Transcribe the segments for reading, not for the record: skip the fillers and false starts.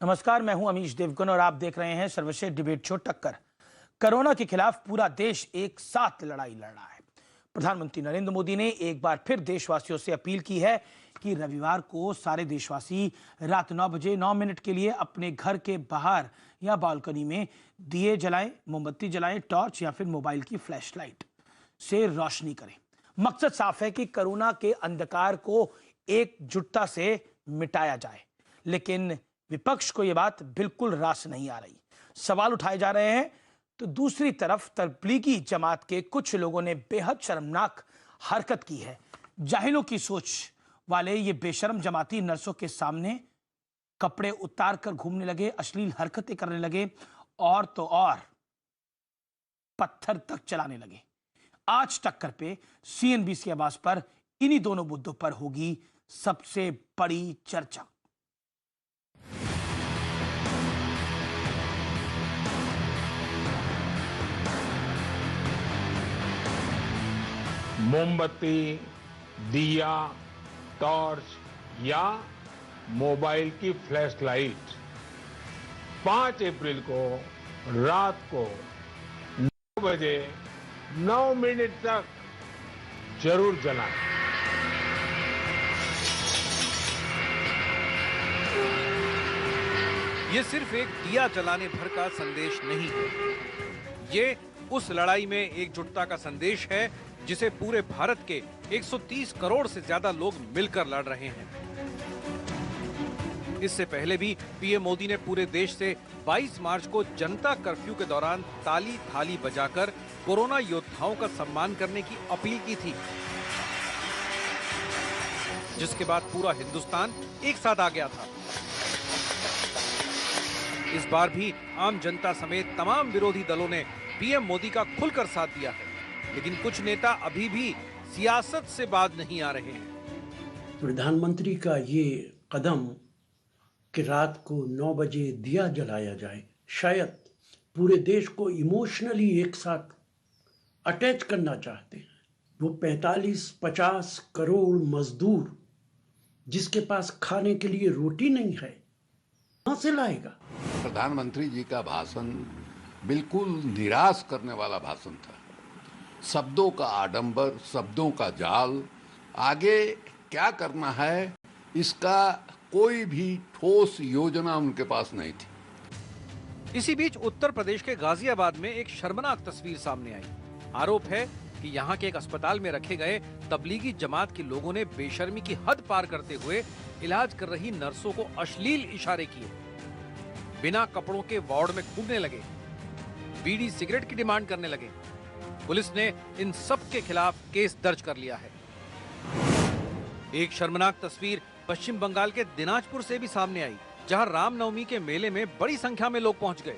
नमस्कार, मैं हूं अमीश देवगन और आप देख रहे हैं सर्वश्रेष्ठ डिबेट शो टक्कर। कोरोना के खिलाफ पूरा देश एक साथ लड़ाई लड़ रहा है। प्रधानमंत्री नरेंद्र मोदी ने एक बार फिर देशवासियों से अपील की है कि रविवार को सारे देशवासी रात 9 बजे 9 मिनट के लिए अपने घर के बाहर या बालकनी में दिए जलाएं, मोमबत्ती जलाएं, टॉर्च या फिर मोबाइल की फ्लैशलाइट से रोशनी करें। मकसद साफ है कि कोरोना के अंधकार को एकजुटता से मिटाया जाए, लेकिन विपक्ष को यह बात बिल्कुल रास नहीं आ रही। सवाल उठाए जा रहे हैं तो दूसरी तरफ तबलीगी जमात के कुछ लोगों ने बेहद शर्मनाक हरकत की है। जाहिलों की सोच वाले ये बेशर्म जमाती नर्सों के सामने कपड़े उतार कर घूमने लगे, अश्लील हरकतें करने लगे और तो और पत्थर तक चलाने लगे। आज टक्कर पे सीएनबीसी आवाज पर इन्हीं दोनों मुद्दों पर होगी सबसे बड़ी चर्चा। मोमबत्ती, दिया, टॉर्च या मोबाइल की फ्लैशलाइट 5 अप्रैल को रात को 9 बजे 9 मिनट तक जरूर जलाएं। ये सिर्फ एक दिया जलाने भर का संदेश नहीं है, ये उस लड़ाई में एकजुटता का संदेश है जिसे पूरे भारत के 130 करोड़ से ज्यादा लोग मिलकर लड़ रहे हैं। इससे पहले भी पीएम मोदी ने पूरे देश से 22 मार्च को जनता कर्फ्यू के दौरान ताली थाली बजाकर कोरोना योद्धाओं का सम्मान करने की अपील की थी, जिसके बाद पूरा हिंदुस्तान एक साथ आ गया था। इस बार भी आम जनता समेत तमाम विरोधी दलों ने पीएम मोदी का खुलकर साथ दिया है, लेकिन कुछ नेता अभी भी सियासत से बाज नहीं आ रहे हैं। प्रधानमंत्री का ये कदम कि रात को 9 बजे दिया जलाया जाए, शायद पूरे देश को इमोशनली एक साथ अटैच करना चाहते हैं। वो 45-50 करोड़ मजदूर जिसके पास खाने के लिए रोटी नहीं है, कहां से लाएगा? प्रधानमंत्री जी का भाषण बिल्कुल निराश करने वाला भाषण था। शब्दों का आडंबर, शब्दों का जाल, आगे क्या करना है इसका कोई भी ठोस योजना उनके पास नहीं थी। इसी बीच उत्तर प्रदेश के गाजियाबाद में एक शर्मनाक तस्वीर सामने आई। आरोप है कि यहाँ के एक अस्पताल में रखे गए तबलीगी जमात के लोगों ने बेशर्मी की हद पार करते हुए इलाज कर रही नर्सों को अश्लील इशारे किए, बिना कपड़ों के वार्ड में घूमने लगे, बीड़ी सिगरेट की डिमांड करने लगे। पुलिस ने इन सब के खिलाफ केस दर्ज कर लिया है। एक शर्मनाक तस्वीर पश्चिम बंगाल के दिनाजपुर से भी सामने आई, जहां रामनवमी के मेले में बड़ी संख्या में लोग पहुंच गए।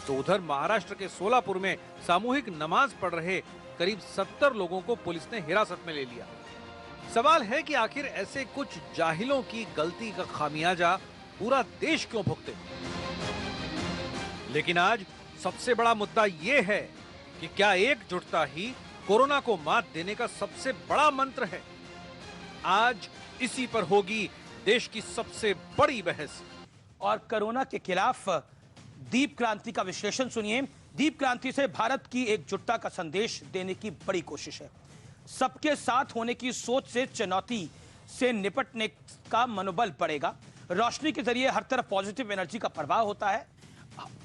तो उधर महाराष्ट्र के सोलापुर में सामूहिक नमाज पढ़ रहे करीब 70 लोगों को पुलिस ने हिरासत में ले लिया। सवाल है कि आखिर ऐसे कुछ जाहिलों की गलती का खामियाजा पूरा देश क्यों भुगते? लेकिन आज सबसे बड़ा मुद्दा ये है कि क्या एकजुटता ही कोरोना को मात देने का सबसे बड़ा मंत्र है? आज इसी पर होगी देश की सबसे बड़ी बहस। और कोरोना के खिलाफ दीप क्रांति का विश्लेषण सुनिए। दीप क्रांति से भारत की एकजुटता का संदेश देने की बड़ी कोशिश है। सबके साथ होने की सोच से चुनौती से निपटने का मनोबल बढ़ेगा। रोशनी के जरिए हर तरफ पॉजिटिव एनर्जी का प्रवाह होता है।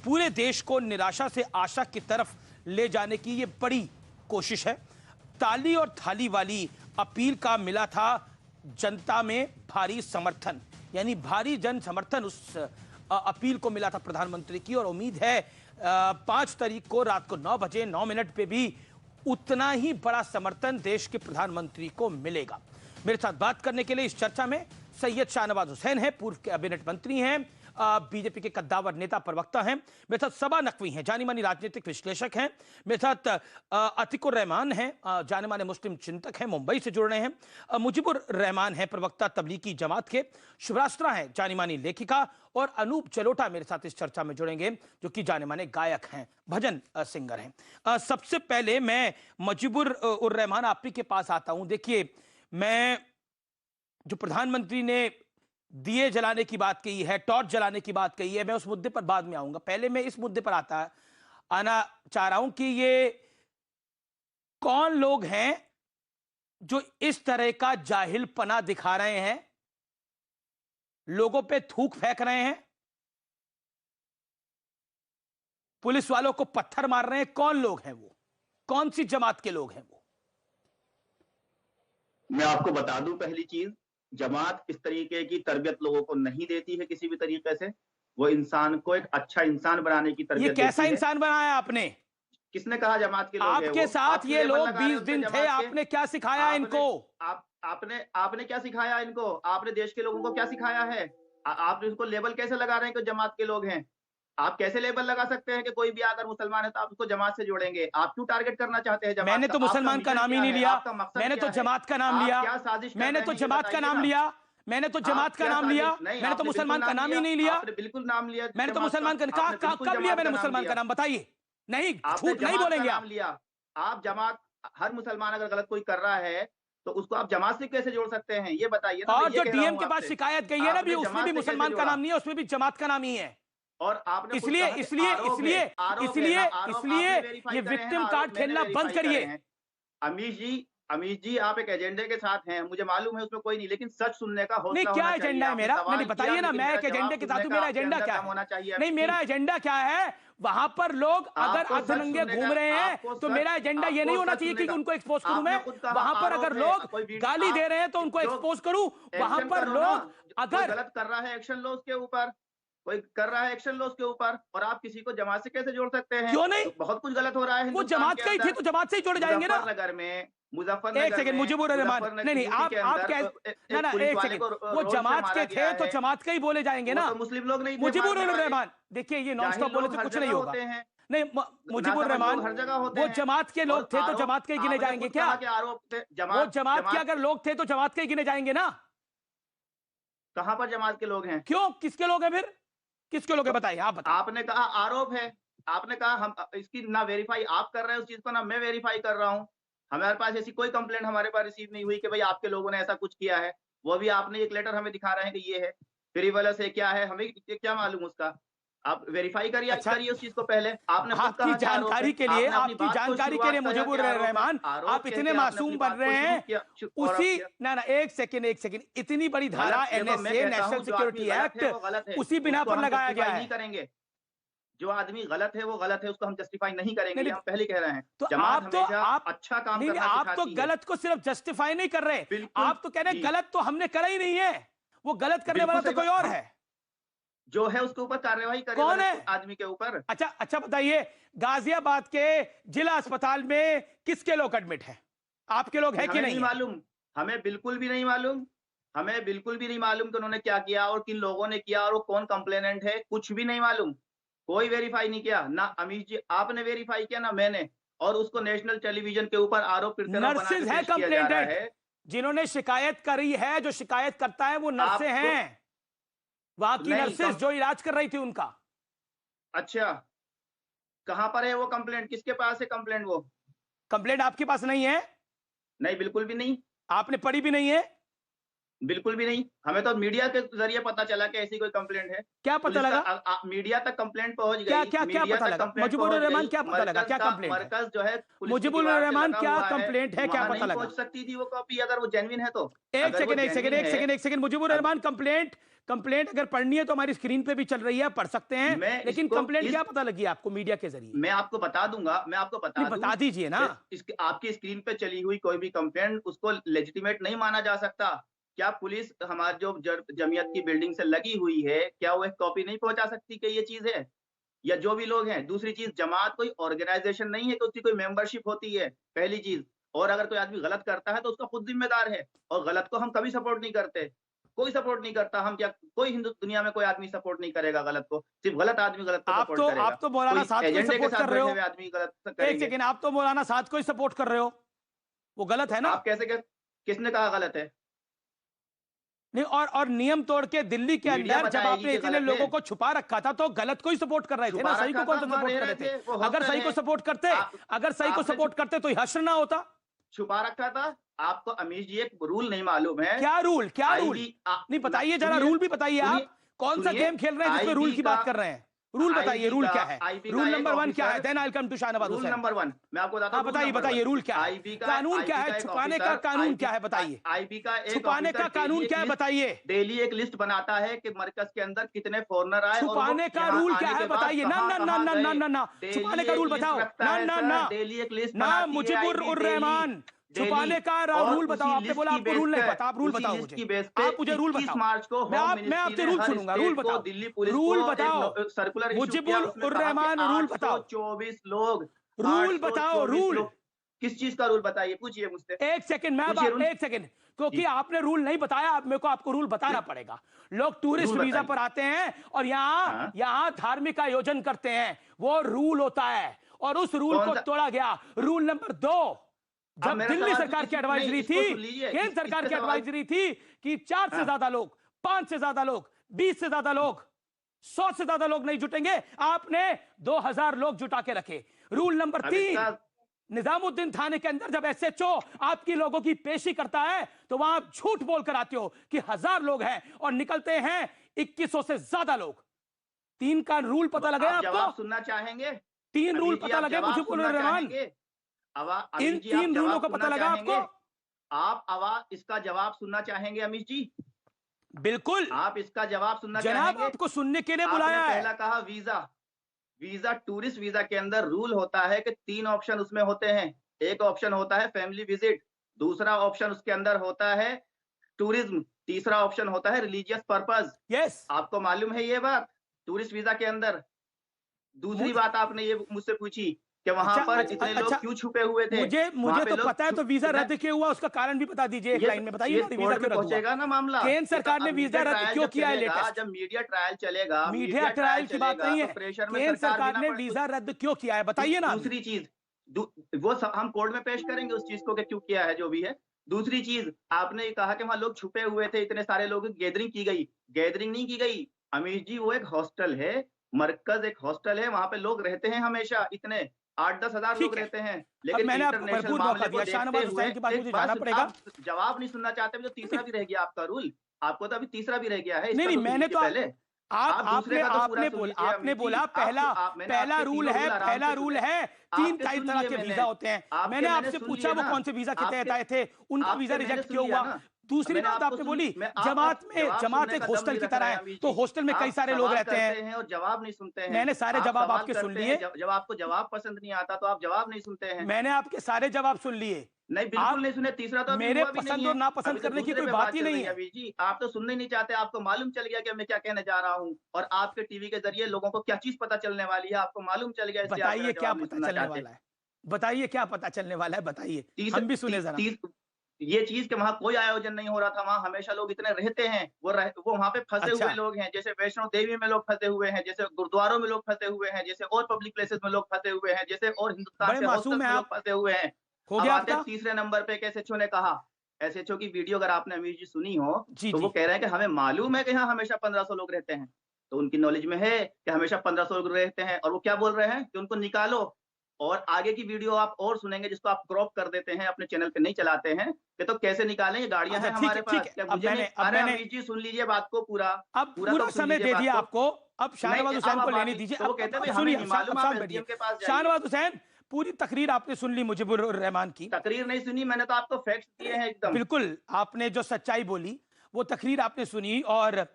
पूरे देश को निराशा से आशा की तरफ ले जाने की ये बड़ी कोशिश है। ताली और थाली वाली अपील का मिला था जनता में भारी समर्थन, यानी भारी जन समर्थन उस अपील को मिला था प्रधानमंत्री की। और उम्मीद है 5 तारीख को रात को 9 बजे 9 मिनट पे भी उतना ही बड़ा समर्थन देश के प्रधानमंत्री को मिलेगा। मेरे साथ बात करने के लिए इस चर्चा में सैयद शाहनवाज हुसैन है, पूर्व कैबिनेट मंत्री हैं, बीजेपी के कद्दावर नेता प्रवक्ता हैं। मेरे साथ सबा नकवी हैं, जानी मानी राजनीतिक विश्लेषक हैं। मेरे साथ अतिकुर रहमान हैं, जाने माने मुस्लिम चिंतक हैं, मुंबई से जुड़ रहे हैं। मुजीबुर रहमान हैं, प्रवक्ता तबलीगी जमात के। शुभरास्त्रा हैं, जानी मानी लेखिका। और अनूप जलोटा मेरे साथ इस चर्चा में जुड़ेंगे, जो कि जाने माने गायक हैं, भजन सिंगर हैं। सबसे पहले मैं मुजीबुर उर रहमान आप ही के पास आता हूं। देखिए, मैं जो प्रधानमंत्री ने दिए जलाने की बात कही है, टॉर्च जलाने की बात कही है, मैं उस मुद्दे पर बाद में आऊंगा। पहले मैं इस मुद्दे पर आना चाह रहा हूं कि ये कौन लोग हैं जो इस तरह का जाहिलपना दिखा रहे हैं, लोगों पे थूक फेंक रहे हैं, पुलिस वालों को पत्थर मार रहे हैं? कौन लोग हैं वो? कौन सी जमात के लोग हैं वो? मैं आपको बता दूं, पहली चीज, जमात इस तरीके की तरबियत लोगों को नहीं देती है किसी भी तरीके से। वो इंसान को एक अच्छा इंसान बनाने की ये तरबियत कैसा देती है। इंसान बनाया आपने? किसने कहा जमात के लोग हैं आपके वो? साथ आपके ये लेबल लोग लगा रहे 20 हैं दिन जमात थे, के। आपने क्या सिखाया आपने- इनको? आपने क्या सिखाया इनको? आपने देश के लोगों को क्या सिखाया है? आपने उसको लेबल कैसे लगा रहे हैं कि जमात के लोग हैं? आप कैसे लेबल लगा सकते हैं कि कोई भी अगर मुसलमान है तो आप उसको जमात से जोड़ेंगे? आप क्यों टारगेट करना चाहते हैं जमात मैंने का? तो आपका मुसलमान का मिशन नाम ही क्या नहीं है? लिया, आपका मकसद मैंने क्या तो है? जमात का नाम आप लिया, क्या साजिश कर मैंने रहे तो हैं, ये जमात का बताइए नाम ना। लिया, मैंने तो आप जमात का क्या नाम साजिश? लिया, नहीं, मैंने तो आपने मुसलमान बिल्कुल का नाम ही नहीं लिया। आपने बिल्कुल नाम लिया मैंने तो जमात मुसलमान का आपने बिल्कुल कब लिया जमात मैंने का नाम मुसलमान का लिया। नाम? बताइए। नहीं, आपने झूठ नहीं जमात बोलेंगे का आप। नाम लिया। आप जमात, हर मुसलमान अगर गलत कोई कर रहा है तो उसको आप जमात से कैसे जोड़ सकते हैं, ये बताइए ना। मैं और ये जो कह रहा डीएम हूं के पास आपसे। शिकायत गई है ना भी, आपने उसमें जमात भी से कैसे मुसलमान का जोड़ा? नाम नहीं है, उसमें भी जमात का नाम ही है। और आपने खुद इसलिए कहा कि इसलिए आरोप इसलिए है, आरोप है इसलिए ना, आरोप इसलिए आपने वेरीफाई ये करे हैं ना, विक्टिम कार्ड आरोप मैंने खेलना बंद वेरीफाई करे करिए। हैं। अमीश जी, आप एक एजेंडे के साथ हैं, मुझे मालूम है, उसमें कोई नहीं, लेकिन सच सुनने का नहीं, हौसला क्या होना एजेंडा चाहिए। है आपने मेरा? सवाल नहीं, किया, बताइए ना। लेकिन मैं मेरा एक एजेंडे जवाब के साथ सुनने हूं, का मेरा आपके एजेंडा अंदर क्या दम है? होना चाहिए। नहीं, मेरा एजेंडा क्या है? वहां पर लोग अगर आपको सच अधनंगे सुनने घूम का- रहे हैं आपको तो सच- मेरा एजेंडा ये नहीं आपको होना सच चाहिए सुनने कि का- उनको एक्सपोज करूं आपने मैं। खुद कहा वहां पर आरोप अगर है, लोग कोई वीडियो- गाली दे आप रहे हैं तो उनको जो एक्सपोज करूं। वहां एक्शन पर करो ना। लोग कोई अगर गलत कर रहा है, एक्शन लो उसके ऊपर। कोई कर रहा है, एक्शन लो उसके ऊपर। और आप किसी को जमात से कैसे जोड़ सकते हैं? क्यों नहीं? तो बहुत कुछ गलत हो रहा है वो हिंदुस्तान जमात के का ही थे अंदर। तो जमात से ही जोड़े जाएंगे ना। एक सेकंड, मुजीबुर रहमान, नहीं, यूपी के आप अंदर कैसे? ना एक पुलिस एक वाले सेकंड, को वो रोड से जमात मारा के गया थे तो है। जमात के ही बोले जाएंगे वो ना। तो मुस्लिम लोग नहीं थे मुजीबुर मारने वाले। रहमान, देखिए ये नॉन स्टॉप जाहिल बोले लोग तो हर कुछ जगह नहीं होगा। होते हैं। नहीं, मुजीबुर नासमझ रहमान, लोग हर जगह होते वो हैं। जमात के और लोग थे तो आरोप- जमात के ही गिने आपने जाएंगे खुद क्या? कहा कि आरोप थे। वो जमात के अगर लोग थे तो जमात के ही गिने जाएंगे ना। कहां पर जमात के लोग हैं? क्यों? किसके लोग हैं फिर? किसके लोग हैं? बताइए, आप बताइए। आपने कहा आरोप है। आपने कहा हम इसकी ना वेरीफाई आप कर रहे हैं उस चीज को, ना मैं वेरीफाई कर रहा हूं। हमारे पास ऐसी कोई कंप्लेंट हमारे पास रिसीव नहीं हुई कि भाई आपके लोगों ने ऐसा कुछ किया है। वो भी आपने एक लेटर हमें दिखा रहे हैं कि ये है, फ्रीवलस है, क्या है, हमें क्या मालूम उसका। आप वेरीफाई करिए, अच्छा, करिए उस चीज को पहले। आपने खुद आपकी कहा कि आरोप जानकारी है। के लिए, आपने अपनी आपकी बात को जानकारी के शुरुआत लिए किया मुजीबुर कि आरोप है, रहमान, आरोप आप कह इतने के आपने मासूम अपनी बन बात रहे को शुरू हैं। किया। उसी ना एक सेकंड, इतनी बड़ी धारा देखो, मैं एनएसए, कहता हूं, नेशनल जो आदमी सिक्योरिटी गलत है, वो एक्ट, गलत है। उसी बिना उसको पर हम लगाया गया justify है। नहीं करेंगे। जो आदमी गलत है वो गलत है, उसको हम जस्टिफाई नहीं करेंगे, नहीं, ये हम पहले कह रहे हैं। तो जमात आप तो हमेशा आप अच्छा काम नहीं, करना आप तो सिखाती है। गलत को सिर्फ जस्टिफाई नहीं कर रहे, बिल्कुल आप तो कह रहे जी। गलत तो हमने करा ही नहीं है, वो गलत करने बिल्कुल वाला तो सही कोई बात। और हम- है। जो है उसके ऊपर कार्यवाही करे, कौन गलत है? आदमी के ऊपर। अच्छा बताइए, गाजियाबाद के जिला अस्पताल में किसके लोग एडमिट हैं? आपके लोग हैं कि हमें नहीं नहीं है? मालूम, हमें बिल्कुल भी नहीं मालूम। हमें बिल्कुल भी नहीं मालूम कि उन्होंने क्या किया और किन लोगों ने किया और वो कौन कंप्लेनेंट है, कुछ भी नहीं मालूम। कोई वेरीफाई नहीं किया ना। अमीश जी आपने वेरीफाई किया ना मैंने। और उसको नेशनल टेलीविजन के ऊपर आरोप प्रत्यारोप बना के नर्सेज है पेश किया जा रहा है। कंप्लेंटेड, जिन्होंने शिकायत करी है, जो शिकायत करता है वो नर्सें आपको- हैं, वहां की नहीं, नर्सेज जो इलाज कर रही थी उनका। अच्छा, कहां पर है वो कंप्लेंट? किसके पास है कंप्लेंट वो? कंप्लेंट आपके पास नहीं है? नहीं, बिल्कुल भी नहीं। आपने पढ़ी भी नहीं है? बिल्कुल भी नहीं। हमें तो मीडिया के जरिए पता चला कि ऐसी कोई कंप्लेंट है। क्या पता लगा? मीडिया तक कंप्लेंट पहुंच गई। क्या क्या क्या मीडिया पता तक लगा? कंप्लेंट मुजीबुर पहुंच रहमान, गई। क्या पता लगा? मरकज क्या का- कंप्लेंट है? मरकज जो है पुलिस की मुजीबुर दीवार से रहमान, लगा क्या हुआ है। कंप्लेंट है? क्या वहां पता नहीं लगा? पहुंच सकती थी वो कॉपी, अगर वो जेन्युइन है तो। एक अगर वो सेकंड genuine है- मुजीबुर रहमान, कंप्लेंट अगर पढ़नी है तो हमारी स्क्रीन पे भी चल रही है, पढ़ सकते हैं। मैं लेकिन इसको- कंप्लेंट इस- क्या पता लगी आपको मीडिया के जरिए? मैं आपको बता दूंगा, मैं आपको बता दूं। बता दीजिए ना। आपकी स्क्रीन पे चली हुई कोई भी कंप्लेंट उसको लेजिटिमेट नहीं माना जा सकता। क्या पुलिस हमारी जो जमीयत की बिल्डिंग से लगी हुई है, क्या वो एक कॉपी नहीं पहुंचा सकती कि ये चीज है? या जो भी लोग हैं। दूसरी चीज, जमात कोई ऑर्गेनाइजेशन नहीं है कि उसकी कोई मेंबरशिप होती है, पहली चीज। और अगर कोई आदमी गलत करता है तो उसका खुद जिम्मेदार है। और गलत को हम कभी सपोर्ट नहीं करते, कोई सपोर्ट नहीं करता। हम क्या, कोई हिंदू दुनिया में कोई आदमी सपोर्ट नहीं करेगा गलत को। सिर्फ गलत आदमी गलत को सपोर्ट करेगा। आप तो मौलाना साथ को एजेंडे के सपोर्ट साथ कर रहे हो। बैठे हुए आदमी गलत एक करेंगे। सेकंड, आप तो मौलाना साथ को ही सपोर्ट कर रहे हो, वो गलत है ना? आप कैसे किसने कहा गलत है? नहीं, और नियम तोड़ के दिल्ली के मीडिया अंदर जब बताएगी आपने कि इतने गलत है। लोगों को छुपा रखा था तो गलत को ही सपोर्ट कर रहे थे ना, छुपा सही को रखा कौन था, सा सपोर्ट वहाँ कर रह रहे रहे थे? थे, वो अगर हफ्ते सही को रहे। सपोर्ट करते, अगर सही को आपने सपोर्ट करते तो ये हश्र ना होता। छुपा रखा था। आपको अमीश जी एक रूल नहीं मालूम है। क्या रूल, क्या रूल? नहीं बताइए जरा, रूल भी बताइए आप। कौन सा गेम खेल रहे हैं जिसमें रूल की बात कर रहे हैं? रूल बताइए, रूल क्या है? रूल नंबर 1 क्या है? Then I will come to Shahnawaz रूल हुसैन। नंबर 1 मैं आपको बताता हूं। बताइए बताइए, रूल क्या है? कानून क्या है? छुपाने का कानून क्या है बताइए? आईबी का एक छुपाने का कानून क्या है बताइए? डेली एक लिस्ट बनाता है कि मरकज के अंदर कितने फॉरेनर आए। छुपाने का रूल क्या है बताइए? ना ना ना ना ना ना, छुपाने का रूल बताओ। ना ना ना, डेली एक लिस्ट ना मुजीबुर रहमान, छुपाने का रूल बताओ। आपने बोला आपको रूल नहीं पता, आप रूल बताओ मुझे। आप मुझे रूल बताओ। मार्च को मैं आपसे रूल सुनूंगा। रूल बताओ, दिल्ली पुलिस रूल बताओ। सर्कुलर मुजीबुर रहमान, रूल बताओ। 24 लोग, रूल बताओ, रूल किस चीज का रूल बताइए, पूछिए मुझसे। एक सेकंड, मैं एक सेकंड, क्योंकि आपने रूल नहीं बताया, अब मेरे को आपको रूल बताना पड़ेगा। लोग टूरिस्ट वीजा पर आते हैं और यहाँ धार्मिक आयोजन करते हैं, वो रूल होता है और उस रूल को तोड़ा गया। रूल नंबर 2, जब दिल्ली सरकार की एडवाइजरी थी, केंद्र सरकार की एडवाइजरी थी कि 4 से ज्यादा लोग, 5 से ज्यादा लोग, 20 से ज्यादा लोग, 100 से ज्यादा लोग नहीं जुटेंगे, आपने 2000 लोग जुटा के रखे। रूल नंबर 3, निजामुद्दीन थाने के अंदर जब एसएचओ आपकी लोगों की पेशी करता है तो वहां आप झूठ बोलकर आते हो कि 1000 लोग हैं और निकलते हैं 2100 से ज्यादा लोग। 3 का रूल पता लगे आपको? जवाब सुनना चाहेंगे? 3 रूल पता लगे मुजीबुर रहमान? इन 3 रूलों का पता लगा आपको? आप आवाज इसका जवाब सुनना चाहेंगे अमीश जी? बिल्कुल, आप इसका जवाब सुनना जनाब चाहेंगे? आपको सुनने के लिए बुलाया है। पहला कहा वीजा टूरिस्ट वीजा के अंदर रूल होता है कि 3 ऑप्शन उसमें होते हैं। एक ऑप्शन होता है फैमिली विजिट, दूसरा ऑप्शन उसके अंदर होता है टूरिज्म, तीसरा ऑप्शन होता है रिलीजियस पर्पस। यस, आपको मालूम है ये बात टूरिस्ट वीजा के अंदर? दूसरी बात आपने ये मुझसे पूछी कि वहां पर इतने लोग क्यों छुपे हुए थे। मुझे तो पता है, तो वीजा रद्द क्यों हुआ उसका कारण भी बता दीजिए एक लाइन में, बताइए। वीजा क्यों पहुंचेगा ना मामला? केंद्र सरकार ने वीजा रद्द क्यों किया है लेटेस्ट? जब मीडिया ट्रायल चलेगा, मीडिया ट्रायल की बात नहीं है, केंद्र सरकार ने वीजा रद्द क्यों किया है बताइए ना। दूसरी चीज वो हम कोर्ट में पेश करेंगे उस चीज को कि क्यों किया है, जो भी है। दूसरी चीज आपने कहा कि वहां लोग छुपे हुए थे, इतने सारे लोग, गैदरिंग की गई। गैदरिंग नहीं की गई अमीश जी, वो एक हॉस्टल है, मरकज एक हॉस्टल है, वहां पे लोग रहते हैं हमेशा, इतने 8-10 हजार लोग रहते हैं। लेकिन मैंने आपको भरपूर मौका दिया, शाहनवाज हुसैन के पास मुझे जाना पड़ेगा। जवाब नहीं सुनना चाहते तो तीसरा भी रह गया आपका रूल। आपको तो अभी तीसरा भी रह गया है। नहीं, मैंने तो पहले आपने बोला पहला रूल है 3 तरह के वीजा होते हैं। मैंने आपसे पूछा वो कौन से वीजा के तहत आए थे, उनका वीजा रिजेक्ट क्यों हुआ। दूसरी बात आपने बोली जमात एक हॉस्टल की तरह है, तो हॉस्टल में कई सारे लोग रहते हैं और जवाब नहीं सुनते हैं। मैंने सारे जवाब आपके सुन लिए। जब आपको जवाब पसंद नहीं आता तो आप जवाब नहीं सुनते हैं। मैंने आपके सारे जवाब सुन लिए। नहीं, बिल्कुल नहीं सुने। तीसरा तो मेरे पसंद और नापसंद करने की कोई बात ही नहीं है अभी जी। आप तो सुनने नहीं चाहते, आपको मालूम चल गया कि मैं क्या कहने जा रहा हूँ, और आपके टीवी के जरिए लोगों को क्या चीज पता चलने वाली है आपको मालूम चल गया। बताइए क्या पता चलने वाला है, बताइए क्या पता चलने वाला है, बताइए, हम भी सुने जरा। ये चीज कि वहाँ कोई आयोजन नहीं हो रहा था, वहाँ हमेशा लोग इतने रहते हैं, वो वहाँ पे फंसे हुए लोग हैं, जैसे वैष्णो देवी में लोग फंसे हुए हैं, जैसे गुरुद्वारों में लोग फंसे हुए हैं, जैसे और पब्लिक प्लेसेस में लोग फंसे हुए हैं, जैसे और हिंदुस्तान के हॉस्टल में लोग फंसे हुए हैं। हो गया आपका? तीसरे नंबर पे एसएचओ ने कहा, एसएचओ की वीडियो अगर आपने अमीर जी सुनी हो तो वो कह रहे हैं कि हमें मालूम है कि यहाँ हमेशा 1500 लोग रहते हैं, तो उनकी नॉलेज में है कि हमेशा 1500 लोग रहते हैं, और वो क्या बोल रहे हैं कि उनको निकालो। और आगे की वीडियो आप और सुनेंगे जिसको आप क्रॉप कर देते हैं, अपने चैनल पे नहीं चलाते हैं, कि तो कैसे निकालेंगे, गाड़ियां हैं हमारे पास। अरे अमीर जी सुन लीजिए बात को पूरा। अब पूरा समय दे दिया आपको, अब शाहनवाज हुसैन को लेने दीजिए। शाहनवाज हुसैन, पूरी तकरीर आपने सुन ली मुजीबुर रहमान की? तकरीर नहीं सुनी मैंने, तो आपको फैक्ट्स दिए हैं एकदम। बिल्कुल, आपने जो सच्चाई बोली वो तकरीर आपने सुनी, और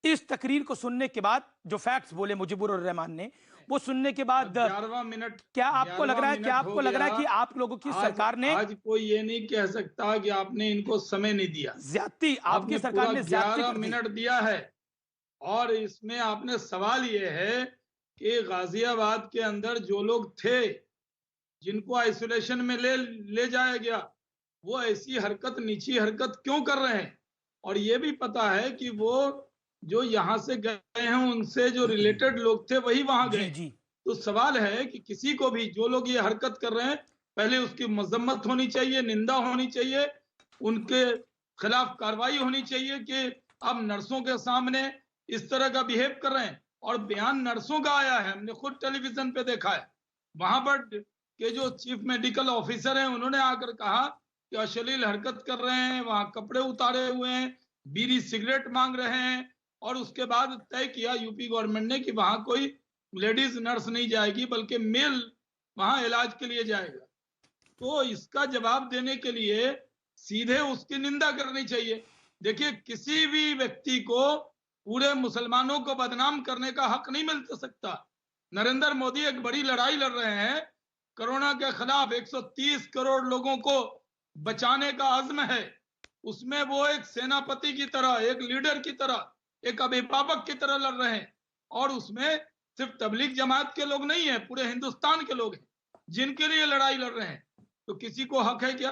इस तकरीर को सुनने के बाद जो फैक्ट्स बोले मुजीबुर रहमान ने, वो सुनने के बाद 11वां मिनट, क्या आपको लग रहा है कि आप लोगों की सरकार ने, आज कोई ये नहीं कह सकता कि आपने इनको समय नहीं दिया। ज्यादती आपकी सरकार ने 11 मिनट दिया है, और इसमें आपने सवाल ये है कि गाजियाबाद के अंदर जो लोग थे जिनको आइसोलेशन में ले जाया गया, वो ऐसी हरकत, नीची हरकत क्यों कर रहे हैं। और ये भी पता है कि वो जो यहाँ से गए हैं उनसे जो रिलेटेड लोग थे वही वहां गए। तो सवाल है कि किसी को भी, जो लोग ये हरकत कर रहे हैं, पहले उसकी मजम्मत होनी चाहिए, निंदा होनी चाहिए, उनके खिलाफ कार्रवाई होनी चाहिए कि अब नर्सों के सामने इस तरह का बिहेव कर रहे हैं। और बयान नर्सों का आया है, हमने खुद टेलीविजन पे देखा है, वहां पर के जो चीफ मेडिकल ऑफिसर हैं उन्होंने आकर कहा कि अश्लील हरकत कर रहे हैं, वहां कपड़े उतारे हुए हैं, बीड़ी सिगरेट मांग रहे हैं, और उसके बाद तय किया यूपी गवर्नमेंट ने कि वहां कोई लेडीज नर्स नहीं जाएगी बल्कि मेल वहां इलाज के लिए जाएगा। तो इसका जवाब देने के लिए सीधे उसकी निंदा करनी चाहिए। देखिए, किसी भी व्यक्ति को पूरे मुसलमानों को बदनाम करने का हक नहीं मिल सकता। नरेंद्र मोदी एक बड़ी लड़ाई लड़ रहे हैं कोरोना के खिलाफ, 130 करोड़ लोगों को बचाने का अज़्म है। उसमें वो एक सेनापति की तरह, एक लीडर की तरह, एक अभिभावक की तरह लड़ रहे हैं, और उसमें सिर्फ तबलीग जमात के लोग नहीं है, पूरे हिंदुस्तान के लोग हैं जिनके लिए लड़ाई लड़ रहे हैं। तो किसी को हक है क्या?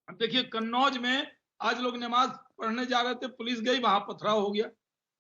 अब देखिए, कन्नौज में आज लोग नमाज पढ़ने जा रहे थे, पुलिस गई, वहां पथराव हो गया,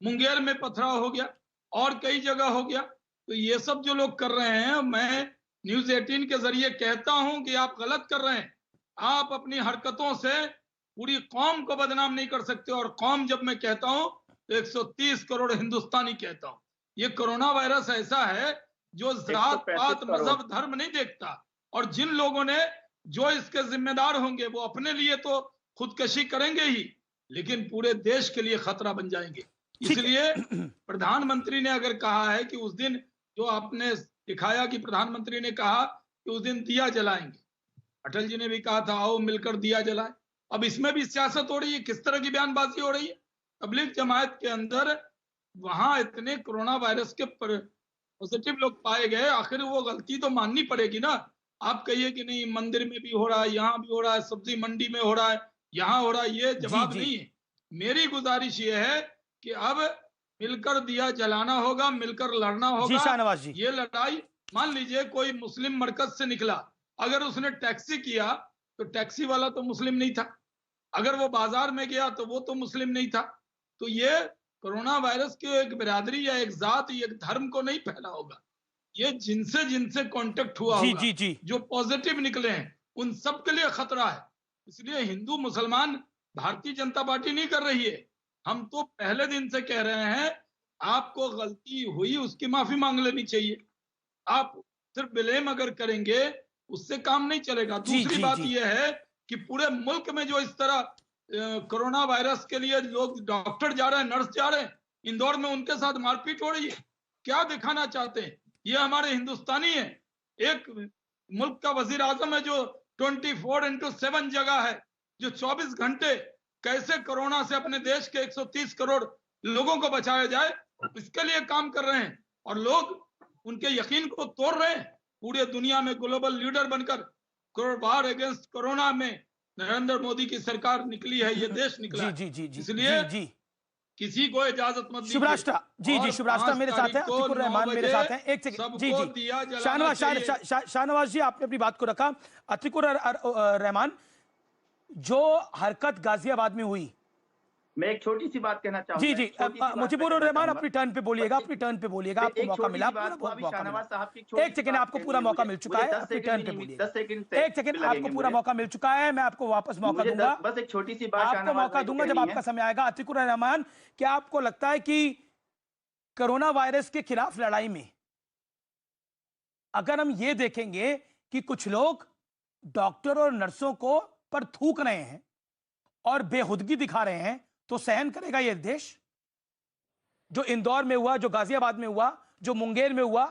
मुंगेर में पथराव हो गया, और कई जगह हो गया। तो ये सब जो लोग कर रहे हैं, मैं न्यूज 18 के जरिए कहता हूं कि आप गलत कर रहे हैं। आप अपनी हरकतों से पूरी कौम को बदनाम नहीं कर सकते, और कौम जब मैं कहता हूं तो 130 करोड़ हिंदुस्तानी कहता हूं। ये कोरोना वायरस ऐसा है जो जात पात मजहब धर्म नहीं देखता, और जिन लोगों ने जो इसके जिम्मेदार होंगे वो अपने लिए तो खुदकशी करेंगे ही, लेकिन पूरे देश के लिए खतरा बन जाएंगे। इसलिए प्रधानमंत्री ने अगर कहा है कि उस दिन जो आपने दिखाया कि प्रधानमंत्री ने कहा कि उस दिन दिया जलाएंगे, अटल जी ने भी कहा था आओ मिलकर दिया जलाएं। अब इसमें भी सियासत हो रही है, किस तरह की बयानबाजी हो रही है। तबलीग जमात के अंदर वहां इतने कोरोना वायरस के पॉजिटिव लोग पाए गए, आखिर वो गलती तो माननी पड़ेगी ना। आप कहिए कि नहीं मंदिर में भी हो रहा है, यहाँ भी हो रहा है, सब्जी मंडी में हो रहा है, यहाँ हो रहा है, ये जवाब नहीं है। मेरी गुजारिश ये है कि अब मिलकर दिया जलाना होगा, मिलकर लड़ना होगा। शाहनवाज जी, ये लड़ाई, मान लीजिए कोई मुस्लिम मरकज से निकला, अगर उसने टैक्सी किया तो टैक्सी वाला तो मुस्लिम नहीं था, अगर वो बाजार में गया तो वो तो मुस्लिम नहीं था। तो ये कोरोना वायरस की एक बिरादरी या एक जात या एक धर्म को नहीं फैला होगा, ये जिनसे कांटेक्ट हुआ जी होगा, जी जी, जो पॉजिटिव निकले हैं उन सब के लिए खतरा है। इसलिए हिंदू मुसलमान भारतीय जनता पार्टी नहीं कर रही है। हम तो पहले दिन से कह रहे हैं आपको गलती हुई उसकी माफी मांग लेनी चाहिए। आप सिर्फ ब्लेम अगर करेंगे उससे काम नहीं चलेगा। दूसरी बात यह है कि पूरे मुल्क में जो इस तरह कोरोना वायरस के लिए लोग डॉक्टर जा रहे हैं, नर्स जा रहे हैं, इंदौर में उनके साथ मारपीट हो रही है, क्या दिखाना चाहते हैं? ये हमारे हिंदुस्तानी है। एक मुल्क का वजीर आजम है जो 24/7 जगह है, जो 24 घंटे कैसे कोरोना से अपने देश के 130 करोड़ लोगों को बचाया जाए इसके लिए काम कर रहे हैं, और लोग उनके यकीन को तोड़ रहे हैं। पूरे दुनिया में ग्लोबल लीडर बनकर वार अगेंस्ट कोरोना में नरेंद्र मोदी की सरकार निकली है, ये देश निकला जी जी जी, इसलिए जी किसी को इजाजत मत दीजिए। शुभराष्ट्र जी जी, शुभराष्ट्र मेरे साथ है, अतिकुर रहमान मेरे साथ हैं। एक सेकंड जी जी, शाहनवाज जी आपने अपनी बात को रखा। अतिकुर रहमान, जो हरकत गाजियाबाद में हुई, मैं एक छोटी सी बात कहना चाहूंगा। जी जी, मुजीबुर रहमान अपनी टर्न पे बोलिएगा, अपनी टर्न पे बोलिएगा, आपको मौका मिला, एक सेकंड आपको पूरा मौका मिल चुका है, अपनी टर्न पे बोलिए। 10 सेकंड, एक सेकंड आपको पूरा मौका मिल चुका है, मैं आपको वापस मौका दूंगा, बस एक छोटी सी बात आपको मौका दूंगा जब आपका समय आएगा। अतिकुर रहमान, क्या आपको लगता है कि कोरोना वायरस के खिलाफ लड़ाई में अगर हम ये देखेंगे कि कुछ लोग डॉक्टर और नर्सों को पर थूक रहे हैं और बेहुदगी दिखा रहे हैं, तो सहन करेगा ये देश? जो इंदौर में हुआ, जो गाजियाबाद में हुआ, जो मुंगेर में हुआ।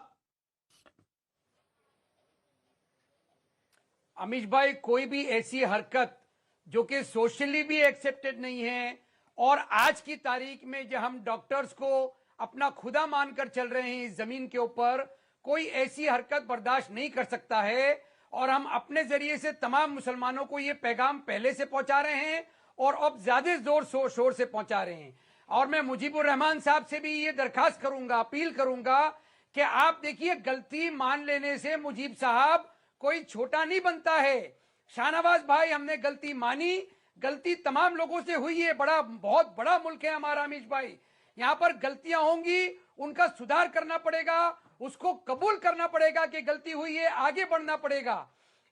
अमीश भाई, कोई भी ऐसी हरकत जो कि सोशली भी एक्सेप्टेड नहीं है, और आज की तारीख में जब हम डॉक्टर्स को अपना खुदा मानकर चल रहे हैं इस जमीन के ऊपर, कोई ऐसी हरकत बर्दाश्त नहीं कर सकता है। और हम अपने जरिए से तमाम मुसलमानों को ये पैगाम पहले से पहुंचा रहे हैं और अब ज्यादा जोर शोर से पहुंचा रहे हैं। और मैं मुजीबुर रहमान साहब से भी ये दरखास्त करूंगा, अपील करूंगा कि आप देखिए, गलती मान लेने से मुजीब साहब कोई छोटा नहीं बनता है। शाहनवाज भाई, हमने गलती मानी, गलती तमाम लोगों से हुई है, बहुत बड़ा मुल्क है हमारा अमीश भाई, यहाँ पर गलतियां होंगी, उनका सुधार करना पड़ेगा, उसको कबूल करना पड़ेगा कि गलती हुई है, आगे बढ़ना पड़ेगा।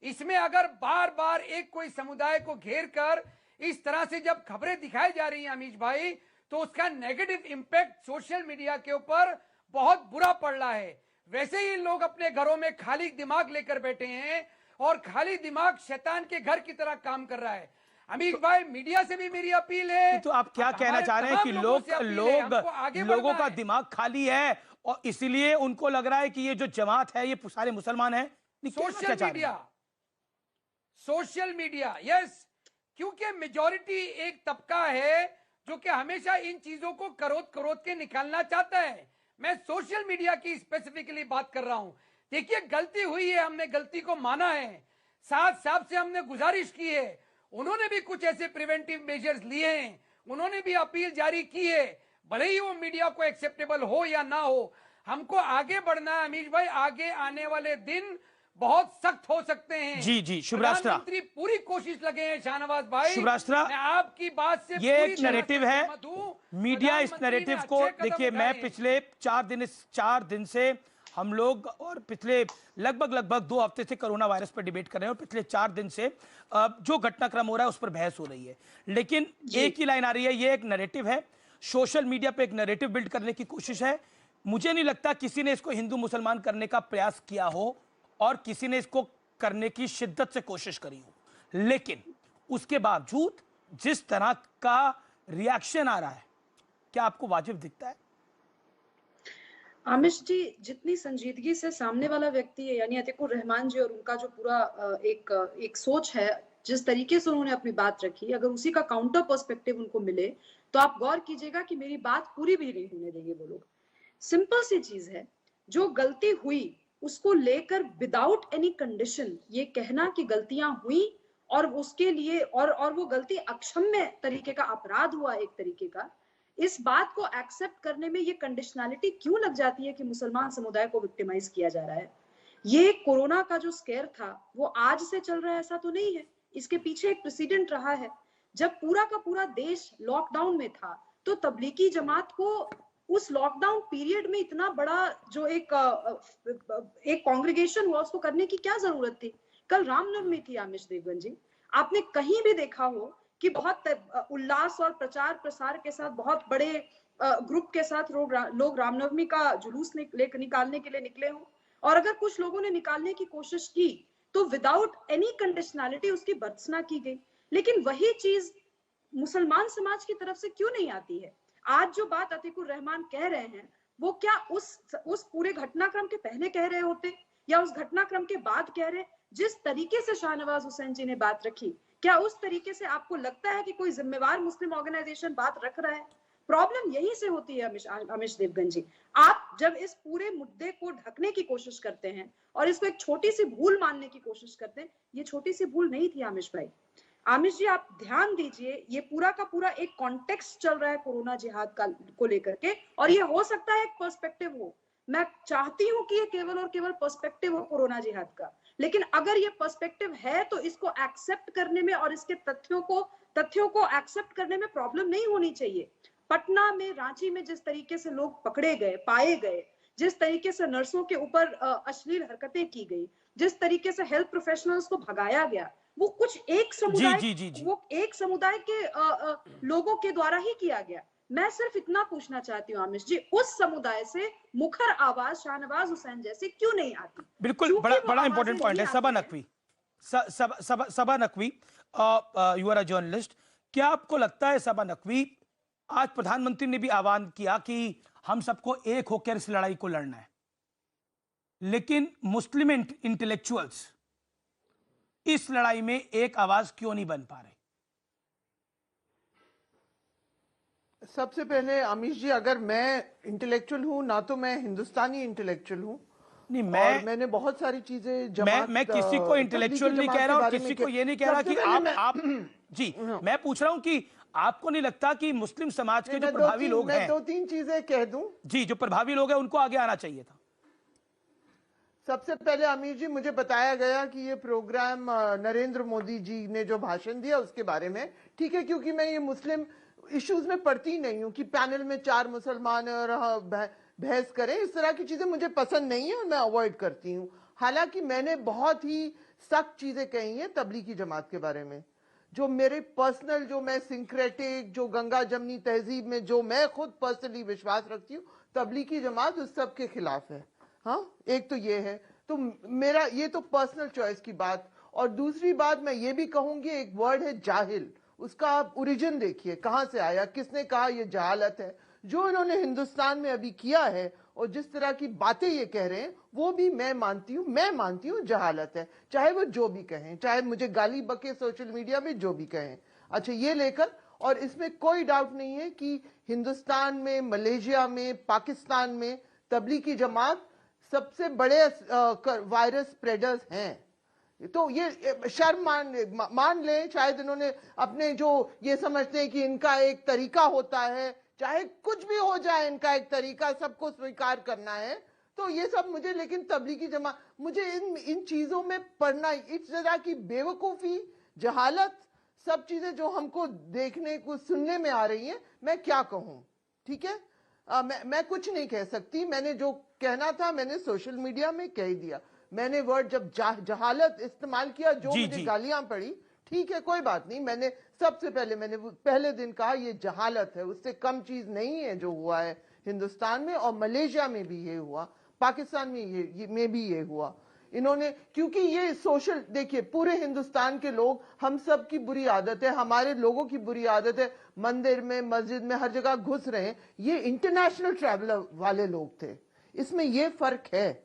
इसमें अगर बार बार एक कोई समुदाय को घेर कर इस तरह से जब खबरें दिखाई जा रही हैं अमीश भाई, तो उसका नेगेटिव इंपैक्ट सोशल मीडिया के ऊपर बहुत बुरा पड़ रहा है। वैसे ही लोग अपने घरों में खाली दिमाग लेकर बैठे हैं, और खाली दिमाग शैतान के घर की तरह काम कर रहा है। अमीश भाई, मीडिया से भी मेरी अपील है। तो आप क्या कहना चाह रहे हैं कि लोगों का दिमाग खाली है और इसीलिए उनको लग रहा है कि ये जो जमात है ये सारे मुसलमान हैं? सोशल मीडिया यस, क्योंकि मेजॉरिटी एक तबका है जो कि हमेशा इन चीजों को करोद के निकालना चाहता है। मैं सोशल मीडिया की स्पेसिफिकली बात कर रहा हूं। देखिए, गलती हुई है, हमने गलती को माना है, साहब से हमने गुजारिश की है, उन्होंने भी कुछ ऐसे प्रिवेंटिव मेजर्स लिए हैं, उन्होंने भी अपील जारी की है, भले ही वो मीडिया को एक्सेप्टेबल हो या ना हो, हमको आगे बढ़ना है। अमीश भाई, आगे आने वाले दिन बहुत सख्त हो सकते हैं। जी शुभराष्ट्रा, प्रधानमंत्री पूरी कोशिश लगे हैं। शाहनवाज भाई, शुभराष्ट्रा, मैं आपकी बात से ये एक नैरेटिव है, मीडिया इस नैरेटिव को देखिए, मैं पिछले 4 दिन से हम लोग और पिछले लगभग 2 हफ्ते से कोरोना वायरस पर डिबेट कर रहे हैं और पिछले 4 दिन से जो घटनाक्रम हो रहा है उस पर बहस हो रही है, लेकिन एक ही लाइन आ रही है, ये एक नैरेटिव है, सोशल मीडिया पे एक नैरेटिव बिल्ड करने की कोशिश है। मुझे नहीं लगता किसी ने इसको हिंदू मुसलमान करने का प्रयास किया हो और किसी ने इसको करने की शिद्दत से कोशिश करी हो, लेकिन उसके बावजूद जिस तरह का रिएक्शन आ रहा है, क्या आपको वाजिब दिखता है? आमिश जी, जितनी संजीदगी से सामने वाला व्यक्ति है, यानी अतीकुर रहमान जी, और उनका जो पूरा एक सोच है, जिस तरीके से उन्होंने अपनी बात रखी, अगर उसी का काउंटर पर्सपेक्टिव उनको मिले तो आप गौर कीजिएगा कि मेरी बात पूरी भी नहीं होने देंगे वो लोग। सिंपल सी चीज है, जो गलती हुई उसको लेकर विदाउट एनी कंडीशन ये कहना कि गलतियां हुई और उसके लिए और वो गलती अक्षम्य तरीके का अपराध हुआ, एक तरीके का, इस बात को एक्सेप्ट करने में ये कंडीशनैलिटी क्यों लग जाती है कि मुसलमान समुदाय को विक्टिमाइज किया जा रहा है? ये कोरोना का जो स्केयर था वो आज से चल रहा है ऐसा तो नहीं है, इसके पीछे एक प्रेसिडेंट रहा है। जब पूरा का पूरा देश लॉकडाउन में था तो तबलीगी जमात को उस लॉकडाउन पीरियड में इतना बड़ा जो एक कांग्रेगेशन हुआ उसको करने की क्या जरूरत थी? कल रामनवमी थी आमिश देवगन जी, आपने कहीं भी देखा हो कि बहुत उल्लास और प्रचार प्रसार के साथ बहुत बड़े ग्रुप के साथ लोग रामनवमी का जुलूस निकालने के लिए निकले हों? और अगर कुछ लोगों ने निकालने की कोशिश की तो विदाउट एनी कंडीशनैलिटी उसकी भर्त्सना की गई। लेकिन वही चीज मुसलमान समाज की तरफ से क्यों नहीं आती है? आज जो बात अतीकुर रहमान कह रहे हैं वो क्या उस पूरे घटनाक्रम के पहले कह रहे होते या उस घटनाक्रम के बाद कह रहे? जिस तरीके से शाहनवाज हुसैन जी ने बात रखी, क्या उस तरीके से आपको लगता है कि कोई जिम्मेवार मुस्लिम ऑर्गेनाइजेशन बात रख रहा है? प्रॉब्लम यहीं से होती है अमीश देवगन जी। आप जब इस पूरे मुद्दे को ढकने की कोशिश करते हैं और इसको एक छोटी सी भूल मानने की कोशिश करते हैं, ये छोटी सी भूल नहीं थी आमिश भाई। आमिश जी, आप ध्यान दीजिए, ये पूरा का पूरा एक कॉन्टेक्स्ट चल रहा है कोरोना जिहाद को लेकर के, और ये हो सकता है एक पर्सपेक्टिव हो। मैं चाहती हूं कि ये केवल और केवल पर्सपेक्टिव हो कोरोना जिहाद का, लेकिन अगर ये पर्सपेक्टिव है तो इसको एक्सेप्ट करने में और इसके तथ्यों को एक्सेप्ट करने में प्रॉब्लम नहीं होनी चाहिए। पटना में, रांची में जिस तरीके से लोग पकड़े गए, पाए गए, जिस तरीके से नर्सों के ऊपर अश्लील हरकतें की गई, जिस तरीके से हेल्थ प्रोफेशनल्स को भगाया गया, वो कुछ एक समुदाय वो एक समुदाय के लोगों के द्वारा ही किया गया। मैं सिर्फ इतना पूछना चाहती हूँ आमिश जी, उस समुदाय से मुखर आवाज शाहनवाज हुसैन जैसे क्यों नहीं आती? बिल्कुल, बड़ा इंपॉर्टेंट पॉइंट है। Saba Naqvi, you are a journalist, क्या आपको लगता है सबा नकवी, आज प्रधानमंत्री ने भी आह्वान किया कि हम सबको एक होकर इस लड़ाई को लड़ना है, लेकिन मुस्लिम इंटेलेक्चुअल्स इस लड़ाई में एक आवाज क्यों नहीं बन पा रहे? सबसे पहले अमीश जी, अगर मैं इंटेलेक्चुअल हूं ना, तो मैं हिंदुस्तानी इंटेलेक्चुअल हूं। नहीं, मैंने बहुत सारी चीजें मैं किसी को इंटेलेक्चुअल नहीं कह रहा और किसी को ये नहीं कह रहा कि आप जी, मैं पूछ रहा हूं कि आपको नहीं लगता कि मुस्लिम समाज के जो प्रभावी लोग हैं, 2-3 चीजें कह दूं जी, जो प्रभावी लोग हैं उनको आगे आना चाहिए था। सबसे पहले अमीर जी, मुझे बताया गया कि ये प्रोग्राम नरेंद्र मोदी जी ने जो भाषण दिया उसके बारे में, ठीक है, क्योंकि मैं ये मुस्लिम इश्यूज में पढ़ती नहीं हूँ कि पैनल में 4 मुसलमान और बहस करें, इस तरह की चीजें मुझे पसंद नहीं है और मैं अवॉइड करती हूँ। हालांकि मैंने बहुत ही सख्त चीजें कही हैं तबलीगी जमात के बारे में, जो मेरे पर्सनल, जो मैं सिंक्रेटिक, जो गंगा जमनी तहजीब में जो मैं खुद पर्सनली विश्वास रखती हूँ, तबलीगी जमात उस सब के खिलाफ है। हाँ, एक तो ये है। तो मेरा ये तो पर्सनल चॉइस की बात। और दूसरी बात मैं ये भी कहूंगी, एक वर्ड है जाहिल, उसका आप ओरिजिन देखिए कहां से आया, किसने कहा ये जहालत है। जो इन्होंने हिंदुस्तान में अभी किया है और जिस तरह की बातें ये कह रहे हैं वो भी मैं मानती हूँ जहालत है, चाहे वो जो भी कहें, चाहे मुझे गाली बके सोशल मीडिया में जो भी कहें। अच्छा ये लेकर, और इसमें कोई डाउट नहीं है कि हिंदुस्तान में, मलेशिया में, पाकिस्तान में तबलीगी जमात सबसे बड़े वायरस स्प्रेडर्स हैं। तो ये शर्म मान ले, शायद इन्होंने अपने जो ये समझते हैं कि इनका एक तरीका होता है, चाहे कुछ भी हो जाए इनका एक तरीका, सबको स्वीकार करना है, तो ये सब मुझे, लेकिन तबलीगी जमात, मुझे इन चीजों में पढ़ना, इस तरह की बेवकूफी, जहालत, सब चीजें जो हमको देखने को सुनने में आ रही हैं, मैं क्या कहूं। ठीक है, मैं कुछ नहीं कह सकती, मैंने जो कहना था मैंने सोशल मीडिया में कह दिया। मैंने वर्ड जब जहालत इस्तेमाल किया, जो मुझे गालियां पड़ी, ठीक है कोई बात नहीं, मैंने सबसे मैंने पहले दिन कहा ये जहालत है, उससे कम चीज नहीं है जो हुआ है हिंदुस्तान में, और मलेशिया में भी ये हुआ, पाकिस्तान में भी ये हुआ। इन्होंने, क्योंकि ये सोशल, देखिए पूरे हिंदुस्तान के लोग, हम सब की बुरी आदत है, हमारे लोगों की बुरी आदत है, मंदिर में, मस्जिद में, हर जगह घुस रहे हैं। ये इंटरनेशनल ट्रैवलर वाले लोग थे, इसमें ये फर्क है,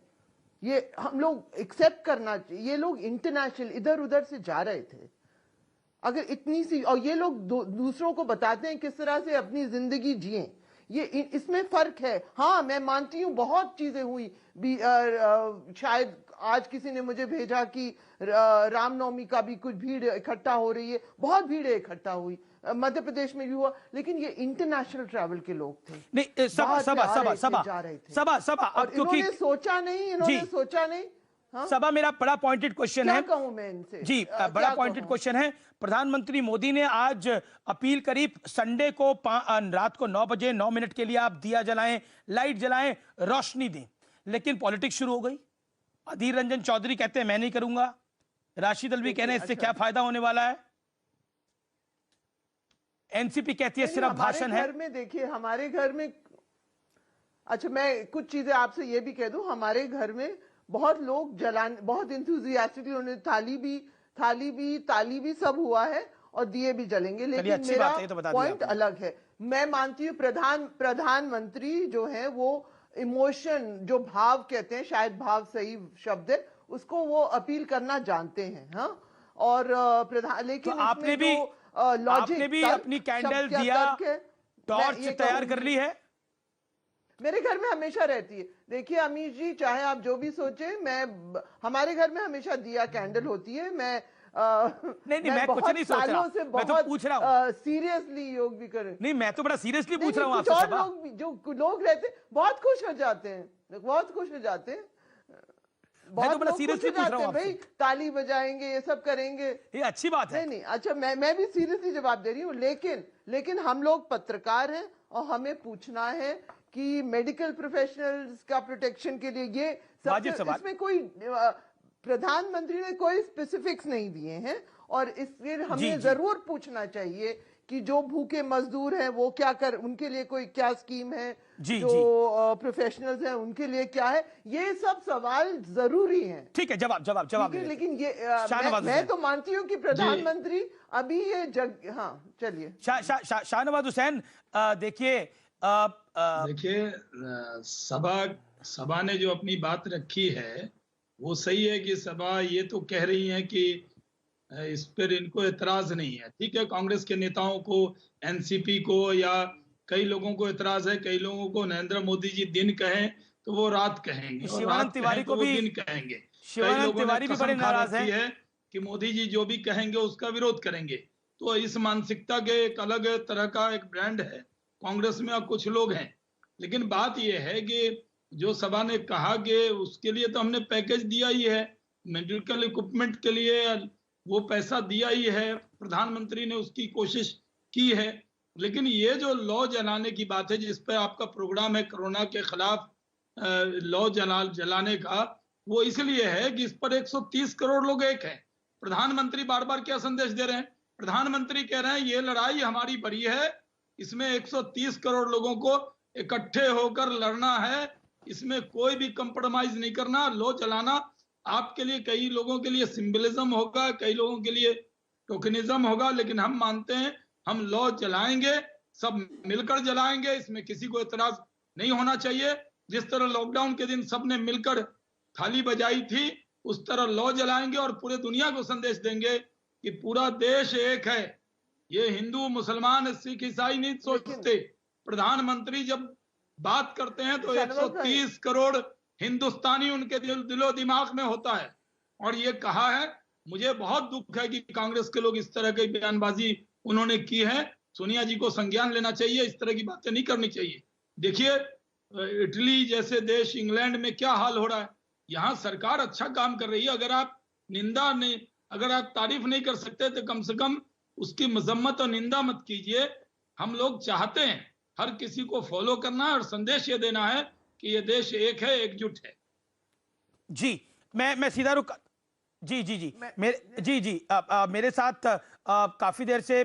ये हम लोग एक्सेप्ट करना चाहिए। ये लोग इंटरनेशनल इधर उधर से जा रहे थे, अगर इतनी सी, और ये लोग दूसरों को बताते हैं किस तरह से अपनी जिंदगी जिए, ये इसमें फर्क है। हाँ मैं मानती हूँ बहुत चीजें हुई भी, शायद आज किसी ने मुझे भेजा कि रामनवमी का भी कुछ भीड़ इकट्ठा हो रही है, बहुत भीड़ इकट्ठा हुई, मध्य प्रदेश में भी हुआ, लेकिन ये इंटरनेशनल ट्रैवल के लोग थे, नहीं सभा और इन्होंने सोचा नहीं। हाँ? सभा, मेरा बड़ा पॉइंटेड क्वेश्चन है, कहूं मैं इनसे जी बड़ा पॉइंटेड क्वेश्चन है। प्रधानमंत्री मोदी ने आज अपील करी, संडे को रात को 9 बजे 9 मिनट के लिए आप दिया जलाएं, लाइट जलाएं, रोशनी दें, लेकिन पॉलिटिक्स शुरू हो गई। अधीर रंजन चौधरी कहते हैं मैं नहीं करूंगा, राशिद अल्वी कह रहे हैं इससे क्या फायदा होने वाला है, एनसीपी कहती है सिर्फ भाषण है। घर में देखिए, हमारे घर में, अच्छा मैं कुछ चीजें आपसे ये भी कह दूं, हमारे घर में बहुत लोग बहुत इंथुजियास्टिकली, उन्होंने ताली भी सब हुआ है और दिए भी जलेंगे, लेकिन मेरा पॉइंट अलग है। मैं मानती हूँ प्रधानमंत्री जो है वो इमोशन, जो भाव कहते हैं, शायद भाव सही शब्द है, उसको वो अपील करना जानते हैं। हाँ, और लेकिन तो आपने भी अपनी कैंडल दिया, टॉर्च तैयार कर ली है? मेरे घर में हमेशा रहती है। देखिए अमीश जी, चाहे आप जो भी सोचे, हमारे घर में हमेशा दिया कैंडल होती है। मैं मैं कुछ नहीं सोच रहा, मैं तो पूछ रहा हूँ सीरियसली योग भी करें। नहीं, मैं तो बड़ा सीरियसली पूछ रहा हूँ आपसे। और लोग जो लोग रहते बहुत खुश हो जाते हैं, बहुत बड़ा सीरियसली पूछ रहा हूँ भाई, ताली बजाएंगे, ये सब करेंगे, ये अच्छी बात है। नहीं अच्छा, मैं भी सीरियसली जवाब दे रही हूँ, लेकिन हम लोग पत्रकार हैं और हमें पूछना है कि मेडिकल प्रोफेशनल्स का प्रोटेक्शन के लिए ये सब, इसमें कोई प्रधानमंत्री ने कोई स्पेसिफिक्स नहीं दिए हैं, और इसलिए हमें जरूर पूछना चाहिए कि जो भूखे मजदूर हैं वो क्या उनके लिए कोई क्या स्कीम है, जो प्रोफेशनल्स हैं उनके लिए क्या है, ये सब सवाल जरूरी हैं। ठीक है, जवाब लेकिन ये मैं तो मानती हूँ कि प्रधानमंत्री अभी ये हाँ चलिए। शाहनवाज हुसैन, देखिए सभा ने जो अपनी बात रखी है वो सही है कि सभा ये तो कह रही है कि इस पर इनको एतराज नहीं है। ठीक है, कांग्रेस के नेताओं को, एनसीपी को, या कई लोगों को एतराज है, कई लोगों को नरेंद्र मोदी जी दिन कहें तो वो रात कहेंगे, और रात कहें तो वो दिन कहेंगे। कई लोगों ने कसम खा रखी है कि मोदी जी जो भी कहेंगे उसका विरोध करेंगे। तो इस मानसिकता के एक अलग तरह का एक ब्रांड है कांग्रेस में, और कुछ लोग हैं। लेकिन बात यह है कि जो सभा ने कहा कि उसके लिए तो हमने पैकेज दिया ही है, मेडिकल इक्विपमेंट के लिए वो पैसा दिया ही है, प्रधानमंत्री ने उसकी कोशिश की है। लेकिन ये जो लॉ जलाने की बात है, जिस पर आपका प्रोग्राम है कोरोना के खिलाफ लॉ जलाने का, वो इसलिए है कि इस पर 130 करोड़ लोग एक हैं। प्रधानमंत्री बार बार क्या संदेश दे रहे हैं? प्रधानमंत्री कह रहे हैं ये लड़ाई हमारी बड़ी है, इसमें 130 करोड़ लोगों को इकट्ठे होकर लड़ना है, इसमें कोई भी कंप्रोमाइज नहीं करना। लॉ चलाना आपके लिए, कई लोगों के लिए सिंबलिज्म होगा, कई लोगों के लिए टोकनिज्म होगा, लेकिन हम मानते हैं हम लॉ चलाएंगे, सब मिलकर जलाएंगे, इसमें किसी को एतराज नहीं होना चाहिए। जिस तरह लॉकडाउन के दिन सबने मिलकर थाली बजाई थी, उस तरह लॉ जलाएंगे और पूरे दुनिया को संदेश देंगे कि पूरा देश एक है। ये हिंदू मुसलमान सिख ईसाई नहीं सोचते। प्रधानमंत्री जब बात करते हैं तो 130 करोड़ हिंदुस्तानी उनके दिलो दिमाग में होता है। और ये कहा है, मुझे बहुत दुख है कि कांग्रेस के लोग इस तरह की बयानबाजी उन्होंने की है। सोनिया जी को संज्ञान लेना चाहिए, इस तरह की बातें नहीं करनी चाहिए। देखिए इटली जैसे देश, इंग्लैंड में क्या हाल हो रहा है। यहाँ सरकार अच्छा काम कर रही है। अगर आप निंदा नहीं, अगर आप तारीफ नहीं कर सकते तो कम से कम उसकी मजम्मत और निंदा मत कीजिए। हम लोग चाहते हैं हर किसी को फॉलो करना है और संदेश ये देना है कि ये देश एक है, एकजुट है। जी मैं सीधा रुक जी जी जी मेरे साथ काफी देर से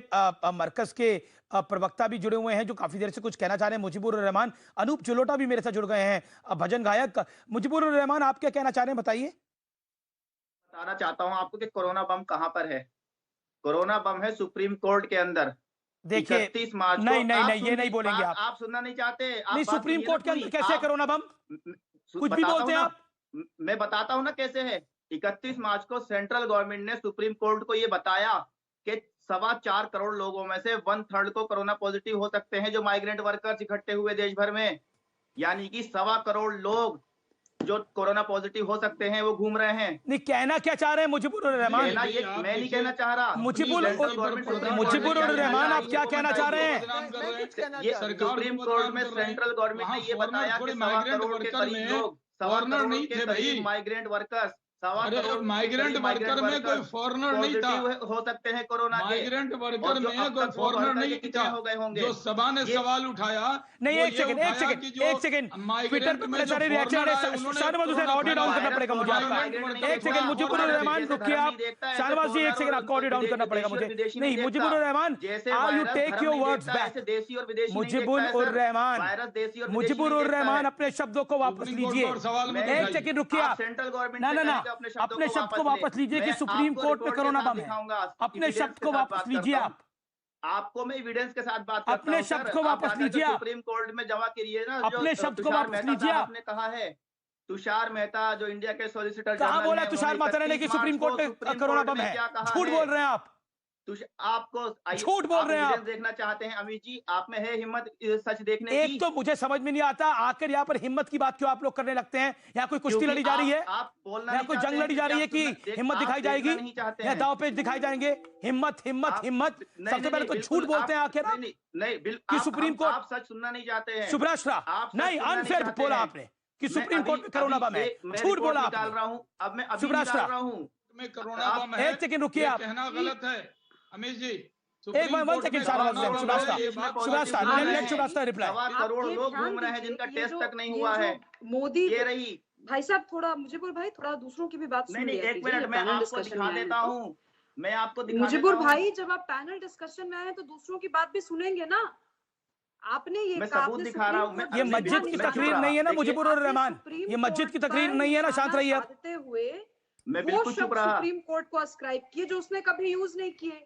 मरकज के प्रवक्ता भी जुड़े हुए हैं जो काफी देर से कुछ कहना चाह रहे हैं। मुजीबुर रहमान, अनूप जलोटा भी मेरे साथ जुड़ गए हैं, भजन गायक। मुजीबुर रहमान, आप क्या कहना चाह रहे हैं, बताइए। बताना चाहता हूं आपको कि कोरोना बम कहां पर है। कोरोना बम है सुप्रीम कोर्ट के अंदर। देखिए 31 मार्च को नहीं ये नहीं बोलेंगे आप सुनना नहीं चाहते। नहीं, सुप्रीम कोर्ट के अंदर कैसे कोरोना बम, कुछ भी बोलते हैं आप। मैं बताता हूं ना कैसे है। 31 मार्च को सेंट्रल गवर्नमेंट ने सुप्रीम कोर्ट को ये बताया कि 4.25 करोड़ लोगों में से 1/3 को कोरोना पॉजिटिव हो सकते हैं, जो माइग्रेंट वर्कर्स इकट्ठे हुए देश भर में। यानी कि 1.25 करोड़ लोग जो कोरोना पॉजिटिव हो सकते हैं वो घूम रहे हैं। नहीं, कहना क्या चाह रहे हैं मुजीबुर रहमान? मैं नहीं कहना चाह रहा। मुजीबुर रहमान, आप क्या कहना चाह रहे हैं? ये सुप्रीम कोर्ट में सेंट्रल गवर्नमेंट ने ये बताया कि 1.25 करोड़ के करीब लोग, 1.25 करोड़ के करीब migrant workers, 1.25 crore migrant worker में कोई फॉरेनर नहीं था। हो सकते हैं कोरोना के। माइग्रेंट वर्कर में कोई फॉरेनर नहीं था। हो गए होंगे। जो सभा ने सवाल उठाया, नहीं एक सेकंड ट्विटर पे मेरे सारे reaction Shahnawaz Hussain, audio down करना पड़ेगा मुझे आपका। एक सेकंड मुजीबुर रहमान, रुकिए आप। शाहनवाज जी एक सेकंड, आपको ऑडियो डाउन करना पड़ेगा मुझे। नहीं Mujibur Rahman, I you take your words back. Mujibur Rahman, अपने शब्दों को वापस लीजिए। एक सेकंड रुकिए आप। सेंट्रल गवर्नमेंट ना अपने शब्द को वापस लीजिए कि सुप्रीम कोर्ट पे कोरोना बम है। अपने शब्द को वापस लीजिए आप। आपको मैं एविडेंस के साथ बात करता हूं। अपने शब्द को वापस लीजिए आप। सुप्रीम कोर्ट में जमा करिए ना। अपने शब्द को वापस लीजिए आप। आपने कहा है तुषार मेहता जो इंडिया के सॉलिसिटर जनरल, कहां बोला तुषार मेहता ने कि सुप्रीम कोर्ट पे कोरोना बम है? झूठ बोल रहे हैं आप। आपको झूठ बोल रहे हैं आप। देखना चाहते हैं अमित जी, आप में है हिम्मत सच देखने की? एक तो मुझे समझ में नहीं आता, आकर यहाँ पर हिम्मत की बात क्यों आप लोग करने लगते हैं? यहाँ कोई कुश्ती लड़ी जा रही है, आप बोलना यहाँ कोई जंग लड़ी जा रही है कि हिम्मत दिखाई जाएगी या दांव पेच दिखाई जाएंगे? हिम्मत हिम्मत हिम्मत, सबसे पहले तो झूठ बोलते हैं आखिर नहीं कि सुप्रीम कोर्ट। आप सच सुनना नहीं चाहते हैं सुब्राश्रा, नहीं अनफेयर बोला आपने कि सुप्रीम कोर्ट में कोरोना बम है, झूठ बोला आपने। अब मैं सुब्राश्रा, कोरोना बम है, एक सेकंड रुकिए आप। कहना गलत है अमित जी। एक वन सेकंड सुब्राश्रा रिप्लाई। 1.25 करोड़ लोग घूम रहे हैं जिनका टेस्ट तक नहीं हुआ है। मोदी ये रही भाई साहब, थोड़ा मुजीबुर भाई, थोड़ा दूसरों की भी बात सुन नहीं, एक मिनट मैं आपको दिखा देता हूँ। मैं आपको दिखा मुजीबुर भाई, जब आप पैनल डिस्कशन में आए तो दूसरों की बात भी सुनेंगे ना। आपने ये मैं सबूत दिखा रहा हूँ। ये मस्जिद की तकरीर नहीं है ना मुजीबुर रहमान, ये मस्जिद की तकरीर नहीं है ना। शांत रहिए आप। हुए मैं बिल्कुल चुप रहा। सुप्रीम कोर्ट को अस्क्राइब किए जो उसने कभी यूज नहीं किए।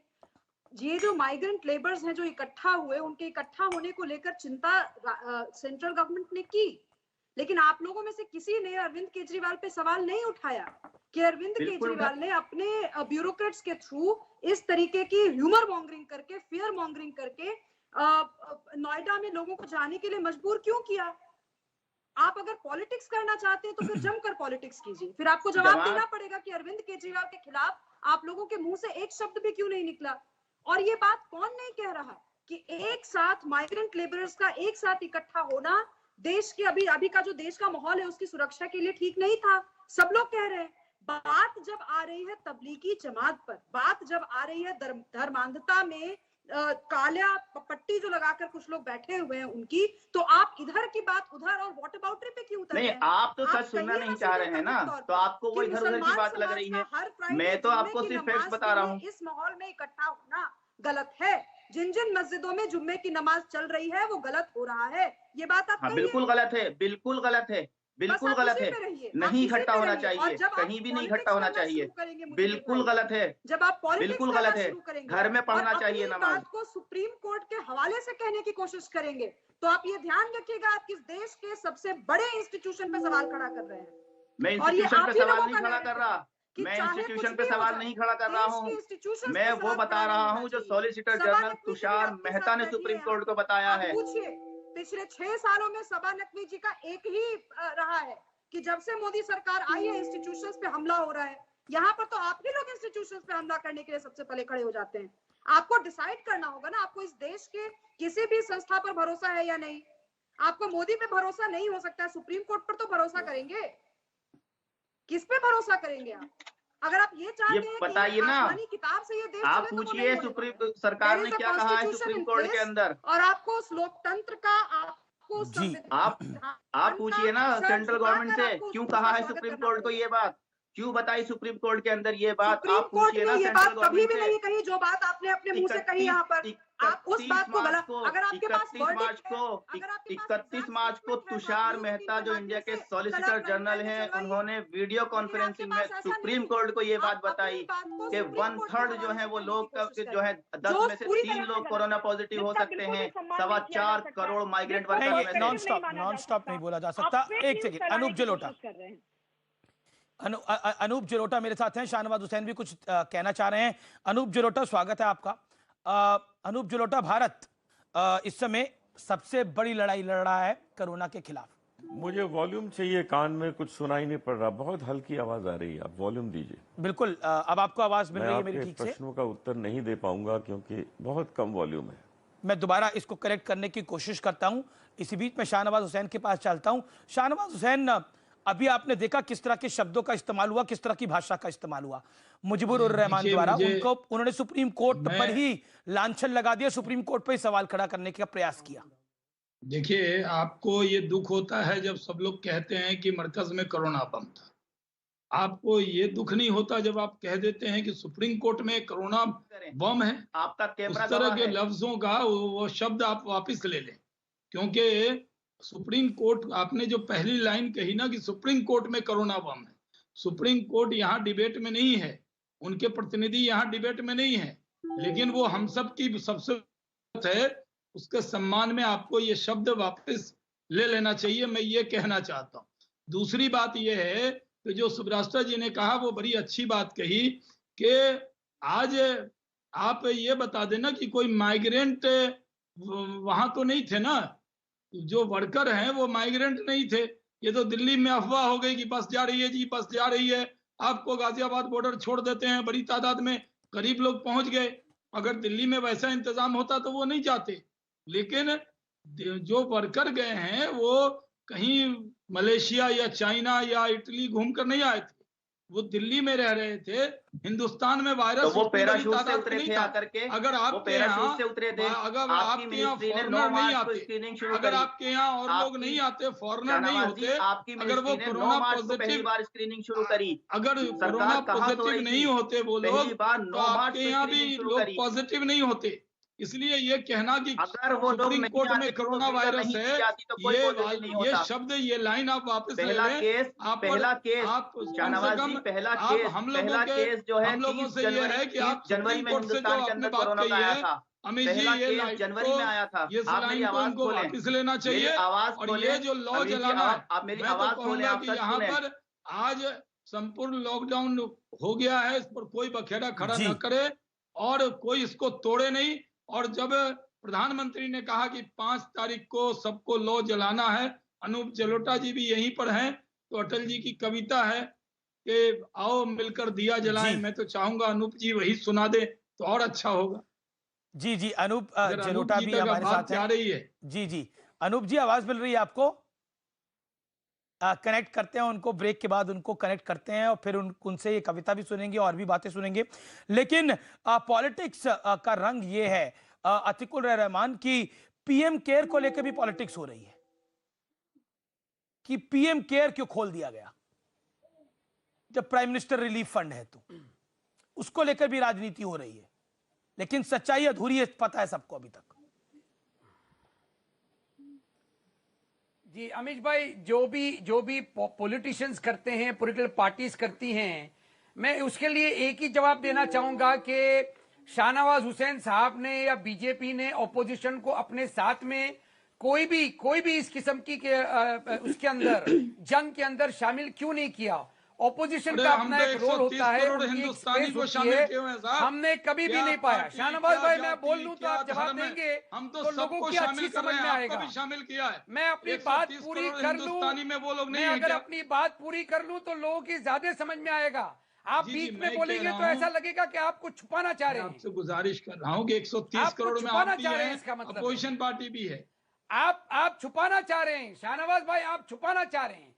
ये जो माइग्रेंट लेबर्स हैं जो इकट्ठा हुए, उनके इकट्ठा होने को लेकर चिंता सेंट्रल गवर्नमेंट ने की, लेकिन आप लोगों में से किसी ने अरविंद केजरीवाल पे सवाल नहीं उठाया कि अरविंद केजरीवाल ने अपने ब्यूरोक्रेट्स के थ्रू इस तरीके की ह्यूमर मॉन्गरिंग करके, फियर मॉन्गरिंग करके नोएडा में लोगों को जाने के लिए मजबूर क्यों किया। आप अगर पॉलिटिक्स करना चाहते हैं तो फिर जमकर पॉलिटिक्स कीजिए। फिर आपको जवाब देना पड़ेगा कि अरविंद केजरीवाल के खिलाफ आप लोगों के मुंह से एक शब्द भी क्यों नहीं निकला। और ये बात कौन नहीं कह रहा कि एक साथ माइग्रेंट लेबरर्स का एक साथ इकट्ठा होना देश के अभी का जो देश का माहौल है उसकी सुरक्षा के लिए ठीक नहीं था। सब लोग कह रहे हैं। बात जब आ रही है तबलीगी जमात पर, बात जब आ रही है धर्मांधता में काला पट्टी जो लगाकर कुछ लोग बैठे हुए हैं उनकी, तो आप इधर की बात उधर और व्हाट अबाउट पे क्यों उतर रहे हैं? आप तो सच सुनना नहीं चाह रहे हैं ना, तो आपको वो इधर उधर की बात लग रही है। मैं तो आपको सिर्फ फैक्ट्स बता रहा हूँ। इस माहौल में इकट्ठा होना गलत है। जिन जिन मस्जिदों में जुम्मे की नमाज चल रही है वो गलत हो रहा है। ये बात आप बिल्कुल गलत है, बिल्कुल गलत है। बिल्कुल आप गलत उसी है, पे रहिए, आप नहीं उसी इकट्ठा पे होना रहिए। और चाहिए, जब आप कहीं भी नहीं इकट्ठा पॉलिटिक्स होना करना चाहिए, शुरू करेंगे मुनीर बिल्कुल भाई, गलत है, जब आप पॉलिटिक्स बिल्कुल करना गलत है। शुरू करेंगे घर में और पढ़ना अपनी चाहिए नमाज। बात को सुप्रीम कोर्ट के हवाले से कहने की कोशिश करेंगे, तो आप ये ध्यान रखिएगा आप किस देश के सबसे बड़े इंस्टीट्यूशन पे सवाल खड़ा कर रहे हैं। मैं और ये इंस्टीट्यूशन आप पे ही सवाल लोगों नहीं का खड़ा कर narrative रहा, है कि मैं चाहे इंस्टीट्यूशन कुछ पे भी हो सवाल जाए, नहीं खड़ा कर रहा देश हूँ, की इंस्टीट्यूशंस मैं पे वो सवाल बता खड़ा नहीं रहा होना हूँ जो चाहिए। सॉलिसिटर सबा जनरल नकवी जी भी तुषार आपके मेहता साथ ने बैठी सुप्रीम है कोर्ट को यहाँ पे। बताया आप है। पूछिए, पिछले 6 सालों में सबा नकवी जी का एक ही रहा है कि जब से मोदी सरकार आई है इंस्टीट्यूशंस पे हमला हो रहा है। यहाँ पर तो आप ही लोग इंस्टीट्यूशंस पे हमला करने के लिए सबसे पहले खड़े हो जाते हैं। आपको डिसाइड करना होगा ना, आपको इस देश के किसी भी संस्था पर भरोसा है या नहीं। आपको मोदी पे भरोसा नहीं हो सकता है, सुप्रीम कोर्ट पर तो भरोसा करेंगे, किस पे भरोसा करेंगे आप? अगर आप ये चाहते हैं कि बताइए ना, आसमानी किताब से ये देश आप चले, तो वो नहीं पूछिए होने सुप्रीम वाला है। सरकार There ने is a क्या कहा है constitution सुप्रीम in कोर्ट के place अंदर। और आपको उस लोकतंत्र का, आपको जी आप पूछिए ना सर सेंट्रल गवर्नमेंट झुकाकर से आपको क्यों उसका कहा है स्वागत सुप्रीम करना कोर्ट को पड़ेगा। ये बात, क्यों बताई सुप्रीम कोर्ट के अंदर ये बात, सुप्रीम आप कोर्ट पूछिए ने ना ये सेंट्रल बात कभी भी गवर्नमेंट नहीं से। कही जो बात आपने अपने मुंह से कही यहाँ पर। आप उस बात को गलत, अगर आपके पास 31 मार्च verdict है, को अगर आपके पास 31 exact मार्च को statement है, तो तुषार आप मेहता जो मीडिया इंडिया के से सॉलिसिटर गलत जनरल करके हैं, चलवाइए। उन्होंने वीडियो लेकिन कॉन्फ्रेंसिंग आपके में पास ऐसा सुप्रीम नहीं कोर्ट को ये है। बात आप अपनी बताई बात को कि सुप्रीम कोर्ट के 1/3 जो हवाले है से वो कहने लोग की कोशिश जो है करें, 10 जो में से पूरी 3 तरह लोग से कोरोना गलत है। पॉजिटिव हो जिसका सकते बिल्कुल भी हैं, सम्मान नहीं किया जा 4.25 सकता, करोड़ माइग्रेंट जिसको नहीं, वर्कर्स ये में नॉन से। स्टॉप माना जा सकता। नहीं बोला जा आप सकता। फेक एक न्यूज़ सेकंड, फैलाने अनूप की जलोटा, कोशिश कर रहे हैं। अनूप जलोटा मेरे साथ हैं, शाहनवाज हुसैन भी कुछ कहना चाह रहे हैं। अनूप जलोटा, स्वागत है आपका। अनूप जलोटा, भारत इस समय सबसे बड़ी लड़ाई लड़ रहा है कोरोना के खिलाफ। मुझे वॉल्यूम चाहिए, कान में कुछ सुनाई नहीं पड़ रहा, बहुत हल्की आवाज आ रही है, आप वॉल्यूम दीजिए। बिल्कुल, अब आपको आवाज मिल मैं रही है मेरी आपके ठीक से? प्रश्नों का उत्तर नहीं दे पाऊंगा क्योंकि बहुत कम वॉल्यूम है। मैं दोबारा इसको करेक्ट करने की कोशिश करता हूं। इसी बीच में शाहनवाज हुसैन के पास चलता हूं। शाहनवाज हुसैन, अभी आपने देखा किस तरह के शब्दों का इस्तेमाल हुआ, किस तरह की भाषा का इस्तेमाल हुआ मुजीबुर रहमान देखिए, द्वारा। मुझे- उन्होंने सुप्रीम कोर्ट मैं- पर ही लांछन लगा दिया, सुप्रीम कोर्ट पर ही सवाल खड़ा करने का प्रयास किया। देखिए, आपको ये दुख होता है जब सब लोग कहते हैं कि मरकज में कोरोना बम था। आपको ये दुख नहीं होता जब आप कह देते हैं कि सुप्रीम कोर्ट में कोरोना बम है। आपका उस कैमरा तरह गवाह के है। लफ्जों का वो शब्द आप वापस ले लें, क्योंकि सुप्रीम कोर्ट, आपने जो पहली लाइन कही ना कि सुप्रीम कोर्ट में कोरोना बम है, सुप्रीम कोर्ट यहाँ डिबेट में नहीं है, उनके प्रतिनिधि यहाँ डिबेट में नहीं है, लेकिन वो हम सब की सबसे है, उसके सम्मान में आपको ये शब्द वापस ले लेना चाहिए, मैं ये कहना चाहता हूँ। दूसरी बात ये है कि जो सुब्रास्टा जी ने कहा वो बड़ी अच्छी बात कही कि आज आप ये बता देना कि कोई माइग्रेंट वहां तो नहीं थे ना, जो वर्कर हैं वो माइग्रेंट नहीं थे। ये तो दिल्ली में अफवाह हो गई कि बस जा रही है जी, बस जा रही है, आपको गाजियाबाद बॉर्डर छोड़ देते हैं, बड़ी तादाद में गरीब लोग पहुंच गए। अगर दिल्ली में वैसा इंतजाम होता तो वो नहीं जाते, लेकिन जो वर्कर गए हैं वो कहीं मलेशिया या चाइना या इटली घूमकर नहीं आए थे, वो दिल्ली में रह रहे थे। हिंदुस्तान में वायरस तो वो उतनी बड़ी पैराशूट से तादाद उतरे में नहीं थे था। आकर के, अगर वो आपके पैराशूट यहाँ से उतरे थे। अगर आपकी आपके यहाँ मिनिस्ट्री ने 9 फॉरेनर नहीं मार्च को आते, स्क्रीनिंग शुरू अगर करी। आपके यहाँ और लोग आपकी- नहीं आते, फॉरेनर नहीं शाहनवाज जी, होते, आपकी अगर वो मिनिस्ट्री ने 9 कोरोना मार्च को पहली पॉजिटिव, बार स्क्रीनिंग शुरू करी। अगर सरकार कोरोना कहाँ सो पॉजिटिव रही नहीं थी? होते वो पहली लोग, बार तो 9 मार्च आपके को यहाँ भी स्क्रीनिंग शुरू लोग करी। पॉजिटिव नहीं होते। इसलिए ये कहना कि अगर वो लोग सुप्रीम नहीं कोर्ट आते में तो कोरोना वीजा वायरस नहीं दी है, जाती तो कोई पॉजिटिव नहीं ये होता। शब्द, ये लाइन आप वापस ले पहला लें। केस, आप पहला केस, आप कम से शाहनवाज कम जी, पहला आप केस, हम लोगों पहला के, केस जो है हम लोगों 30 से ये जनवरी, है कि 30 आप जनवरी सुप्रीम में कोर्ट से जो हिंदुस्तान के आपने अंदर बात कोरोना कही का आया है, था। अमित जी, पहला ये केस लाइन जनवरी में आया था। ये आप मेरी लाइन को आवाज इनको खोलें, वापस लेना मेरी चाहिए। आवाज और खोलें। ये जो लॉ अमित जी, जलाना है, आप मेरी मैं तो आवाज खोलें, कहूंगा आप कि सच यहाँ सुनें। पर आज संपूर्ण लॉकडाउन हो गया है, इस पर कोई बखेड़ा खड़ा जी। न करे और कोई इसको तोड़े नहीं। और जब प्रधानमंत्री ने कहा कि 5 तारीख को सबको लॉ जलाना है, अनूप जलोटा जी भी यहीं पर हैं, तो अटल जी की कविता है कि आओ मिलकर दिया जलाएं। जी। मैं तो चाहूंगा अनूप जी वही सुना दे तो और अच्छा होगा। जी जी, अनूप अगर अनूप जलोटा जी भी तक हमारे बात साथ जा हैं। रही है। जी जी, अनूप जी, आवाज मिल रही है आपको? कनेक्ट करते हैं उनको, ब्रेक के बाद उनको कनेक्ट करते हैं और फिर उनसे ये कविता भी सुनेंगे और भी बातें सुनेंगे। लेकिन पॉलिटिक्स का रंग ये है अतिकुल रहमान की पीएम केयर को लेकर भी पॉलिटिक्स हो रही है कि पीएम केयर क्यों खोल दिया गया जब प्राइम मिनिस्टर रिलीफ फंड है, तो उसको लेकर भी राजनीति हो रही है। लेकिन सच्चाई अधूरी है, पता है सबको अभी तक। जी अमीश भाई, जो भी पॉलिटिशियंस करते हैं, पॉलिटिकल पार्टीज करती हैं, मैं उसके लिए एक ही जवाब देना चाहूंगा कि शाहनवाज हुसैन साहब ने या बीजेपी ने ऑपोजिशन को अपने साथ में कोई भी इस किस्म की उसके अंदर जंग के अंदर शामिल क्यों नहीं किया। ऑपोजिशन अरे का हम अपना तो एक रोल 130 होता है, करोड़ उनकी एक हिंदुस्तानी स्पेस को होती शामिल है, किए हुए हैं साहब। हमने कभी भी क्या नहीं पाया। पार्टी, शाहनवाज क्या भाई, मैं जाति, बोल लूं तो क्या आप जवाब धर्म है? देंगे हम तो लोगों सबको की शामिल अच्छी कर समझ रहे हैं, में आपको आएगा। भी शामिल किया है। मैं अपनी बात 130 पूरी करोड़ कर लूं, हिंदुस्तानी में वो लोग नहीं मैं है अगर क्या? अपनी बात पूरी कर लूं तो लोगों की ज्यादा समझ में आएगा। आप जी, बीच में मैं कह बोलेंगे रहा तो ऐसा हूं, लगेगा कि आप कुछ छुपाना चाह मैं रहे हैं। आपसे गुजारिश कर रहा हूं कि 130 आप कुछ करोड़ में छुपाना आप भी चाह रहे हैं, हैं, इसका मतलब है। अपोजिशन पार्टी भी है। आप छुपाना चाह रहे हैं शाहनवाज भाई, आप छुपाना चाह रहे हैं।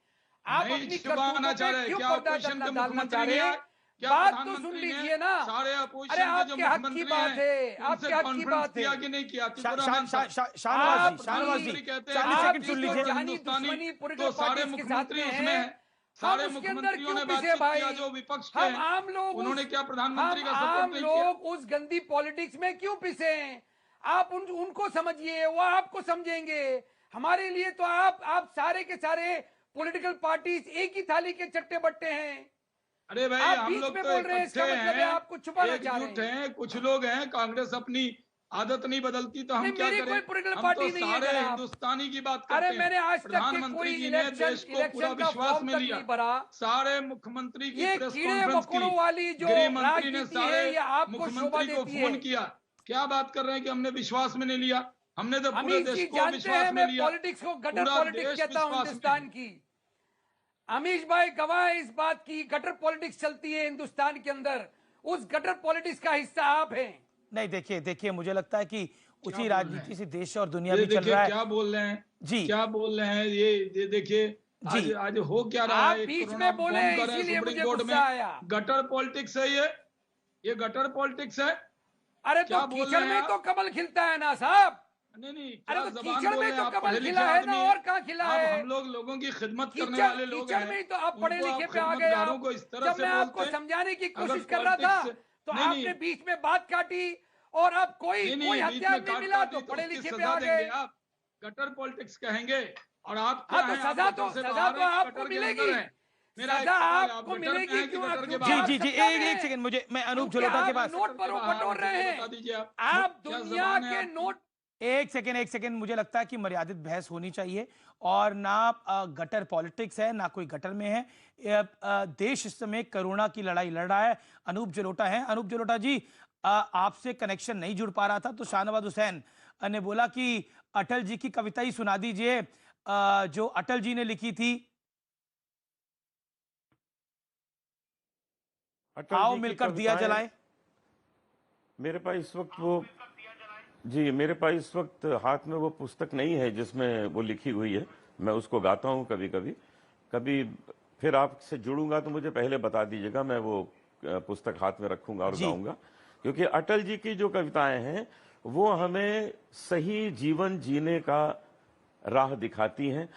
आप नहीं अपनी छुपाना करतूतों चाह पे रहे, क्यों क्या पर्दा अपोजिशन के डालना चाह मुख्यमंत्री रहे नहीं हैं? आए? क्या बात तो सुन प्रधानमंत्री ने लीजिए ना। सारे अरे अपोजिशन के जो आपके हक की मुख्यमंत्री बात हैं है, उनसे आपके हक की कॉन्फ्रेंस बात किया है। कि नहीं किया? शा- तिरुपुरा शा- मान शा- साहब, शा- शाहनवाज जी, आप शाहनवाज जी, प्रधानमंत्री कहते हैं 40 कि सेकंड आपकी सुन जो लीजिए। जानी हिंदुस्तानी, दुश्मनी तो पॉलिटिकल सारे पार्टीज के साथ मुख्यमंत्री में उसमें है, हैं। हम सारे उसके अंदर मुख्यमंत्रियों क्यों ने पिसे बातचीत भाई? किया जो विपक्ष के हम हैं, आम लोग उन्होंने क्या प्रधानमंत्री हम का सपोर्ट आम नहीं किया? लोग उस गंदी पॉलिटिक्स में क्यों पिसे हैं? आप उनको समझिए, वो आपको समझेंगे। हमारे लिए तो आप सारे के सारे पॉलिटिकल पार्टीज एक ही थाली के चट्टे बट्टे हैं। अरे भाई, आप हम बीच लोग में तो बोल रहे हैं, इकट्ठे इसका मतलब है हैं, आप कुछ छुपाना चाह रहे एकजुट हैं। हैं। कुछ लोग हैं, कांग्रेस अपनी आदत नहीं बदलती तो हम नहीं, क्या मेरी करें? कोई पॉलिटिकल हम तो पार्टी नहीं है सारे जनाब। हिंदुस्तानी की बात अरे करते हैं। मैंने आज तक के प्रधानमंत्री कोई जी ने देश को पूरा इलेक्शन का विश्वास फॉर्म में तक लिया। नहीं भरा। सारे मुख्यमंत्री की ये प्रेस कीड़े कॉन्फ्रेंस की, मकोड़ों वाली जो गृह मंत्री ने राजनीति सारे है, ये आपको शोभा मुख्यमंत्री को देती फोन है। किया। क्या बात कर रहे हैं कि हमने विश्वास में नहीं लिया? हमने तो पूरे अमीश देश जी को जानते विश्वास हैं, में मैं लिया। पॉलिटिक्स को गटर पूरा पॉलिटिक्स देश कहता हूं विश्वास में हिंदुस्तान है। की। अमीश भाई गवाह है इस बात की, गटर पॉलिटिक्स चलती है हिंदुस्तान के अंदर। उस गटर पॉलिटिक्स का हिस्सा आप हैं। नहीं, देखिए देखिए, मुझे लगता है कि क्या उसी बोल रहे राजनीति हैं? से देश और दुनिया ये भी चल देखिए रहा है। क्या बोल रहे हैं, जी क्या बोल रहे हैं, ये देखिए आज जी, आज हो क्या रहा आप है? बीच कोरोना में बोले बॉम्ब कर रहे हैं इसीलिए सुप्रीम मुझे कोर्ट में। गुस्सा आया। गटर पॉलिटिक्स है ये गटर पॉलिटिक्स है। अरे तो क्या बोल कीचड़ रहे हैं में तो आप? कमल खिलता है ना साहब। नहीं, अरे क्या तो जबान कीचड़ बोल में रहे तो हैं आप? कमल पढ़े लिखे खिला है ना, आदमी, और कहाँ खिला आप है? हम लोग लोगों की खिदमत करने कीचड़ वाले लोग कीचड़ हैं। में ही तो आप पढ़े उनको लिखे आप पे आ गए। खिदमतगारों को इस तरह जब से मैं आपको बोलते हैं। समझाने की अगर कोशिश कर रहा था पॉलिटिक्स तो नहीं आपने बीच में बात काटी, और अब कोई नहीं, बीच हथियार में नहीं काट मिला काटी तो तो पढ़े उसकी लिखे पे सजा आ देंगे गए। आप। गटर पॉलिटिक्स कहेंगे। और आप हाँ, क्या तो हैं? आप सजा गटर से तो बाहर हैं कि आपको गटर के मिलेगी। अंदर हैं? मेरा एक सजा सवाल है, आप आपको गटर में मिलेगी। हैं कि क्यों गटर के क्योंकि बाहर? आप जी, सत्ता में एक हैं। सेकंड, मैं अनूप क्योंकि जलोटा के आप पास। नोट पर बटोर रहे बता हैं। दीजिए आप। आप क्या दुनिया जबान है के आपकी? नोट। एक सेकंड, मुझे लगता है कि मर्यादित बहस होनी चाहिए। और ना गटर पॉलिटिक्स है, ना कोई गटर में है। देश इस समय कोरोना की लड़ाई लड़ रहा है। अनूप जलोटा है। अनूप जलोटा जी, आपसे कनेक्शन नहीं जुड़ पा रहा था तो शाहनवाज हुसैन ने बोला कि अटल जी की कविता ही सुना दीजिए, जो अटल जी ने लिखी थी, अटल आओ जी की मिलकर दिया कविताएं जलाएं। मेरे पास इस वक्त वो जी मेरे पास इस वक्त हाथ में वो पुस्तक नहीं है जिसमें वो लिखी हुई है। मैं उसको गाता हूँ कभी कभी। कभी फिर आपसे जुड़ूंगा तो मुझे पहले बता दीजिएगा, मैं वो पुस्तक हाथ में रखूंगा और जी। गाऊंगा। क्योंकि अटल जी की जो कविताएं हैं वो हमें सही जीवन जीने का राह दिखाती हैं।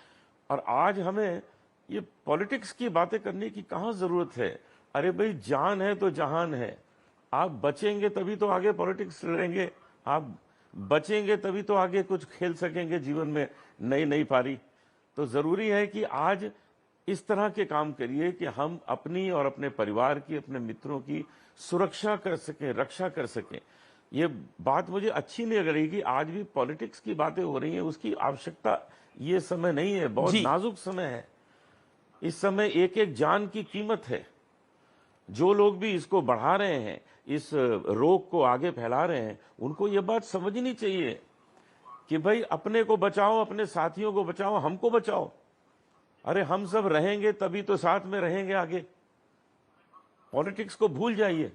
और आज हमें ये पॉलिटिक्स की बातें करने की कहाँ जरूरत है? अरे भाई, जान है तो जहान है। आप बचेंगे तभी तो आगे पॉलिटिक्स लड़ेंगे, आप बचेंगे तभी तो आगे कुछ खेल सकेंगे जीवन में नई नई पारी। तो जरूरी है कि आज इस तरह के काम करिए कि हम अपनी और अपने परिवार की, अपने मित्रों की सुरक्षा कर सकें, रक्षा कर सकें। ये बात मुझे अच्छी नहीं लग रही कि आज भी पॉलिटिक्स की बातें हो रही हैं। उसकी आवश्यकता ये समय नहीं है, बहुत जी। नाजुक समय है। इस समय एक एक जान की कीमत है। जो लोग भी इसको बढ़ा रहे हैं, इस रोग को आगे फैला रहे हैं, उनको ये बात समझनी चाहिए कि भाई अपने को बचाओ, अपने साथियों को बचाओ, हमको बचाओ। अरे हम सब रहेंगे तभी तो साथ में रहेंगे आगे। पॉलिटिक्स को भूल जाइए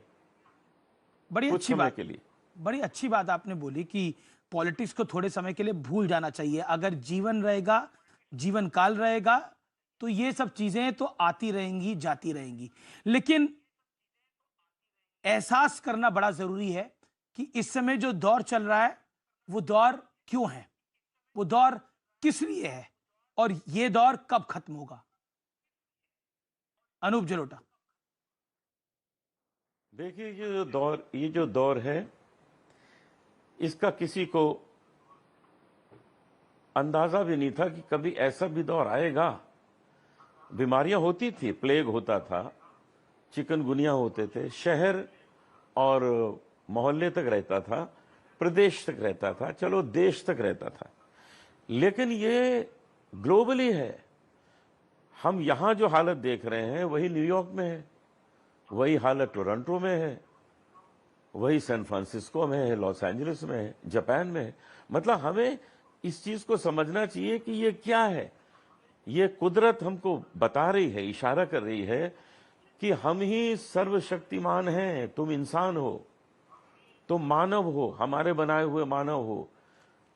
बड़ी कुछ अच्छी समय बात, के लिए। बड़ी अच्छी बात आपने बोली कि पॉलिटिक्स को थोड़े समय के लिए भूल जाना चाहिए। अगर जीवन रहेगा, जीवन काल रहेगा, तो ये सब चीजें तो आती रहेंगी, जाती रहेंगी। लेकिन एहसास करना बड़ा जरूरी है कि इस समय जो दौर चल रहा है वो दौर क्यों है, वो दौर किस लिए है, और ये दौर कब खत्म होगा। अनूप जलोटा। देखिए, ये जो दौर है, इसका किसी को अंदाजा भी नहीं था कि कभी ऐसा भी दौर आएगा। बीमारियां होती थी, प्लेग होता था, चिकनगुनिया होते थे, शहर और मोहल्ले तक रहता था, प्रदेश तक रहता था, चलो देश तक रहता था, लेकिन ये ग्लोबली है। हम यहां जो हालत देख रहे हैं वही न्यूयॉर्क में है, वही हालत टोरंटो में है, वही सैन फ्रांसिस्को में है, लॉस एंजलिस में है, जापान में है। मतलब हमें इस चीज को समझना चाहिए कि ये क्या है। ये कुदरत हमको बता रही है, इशारा कर रही है कि हम ही सर्वशक्तिमान हैं। तुम इंसान हो, तुम मानव हो, हमारे बनाए हुए मानव हो।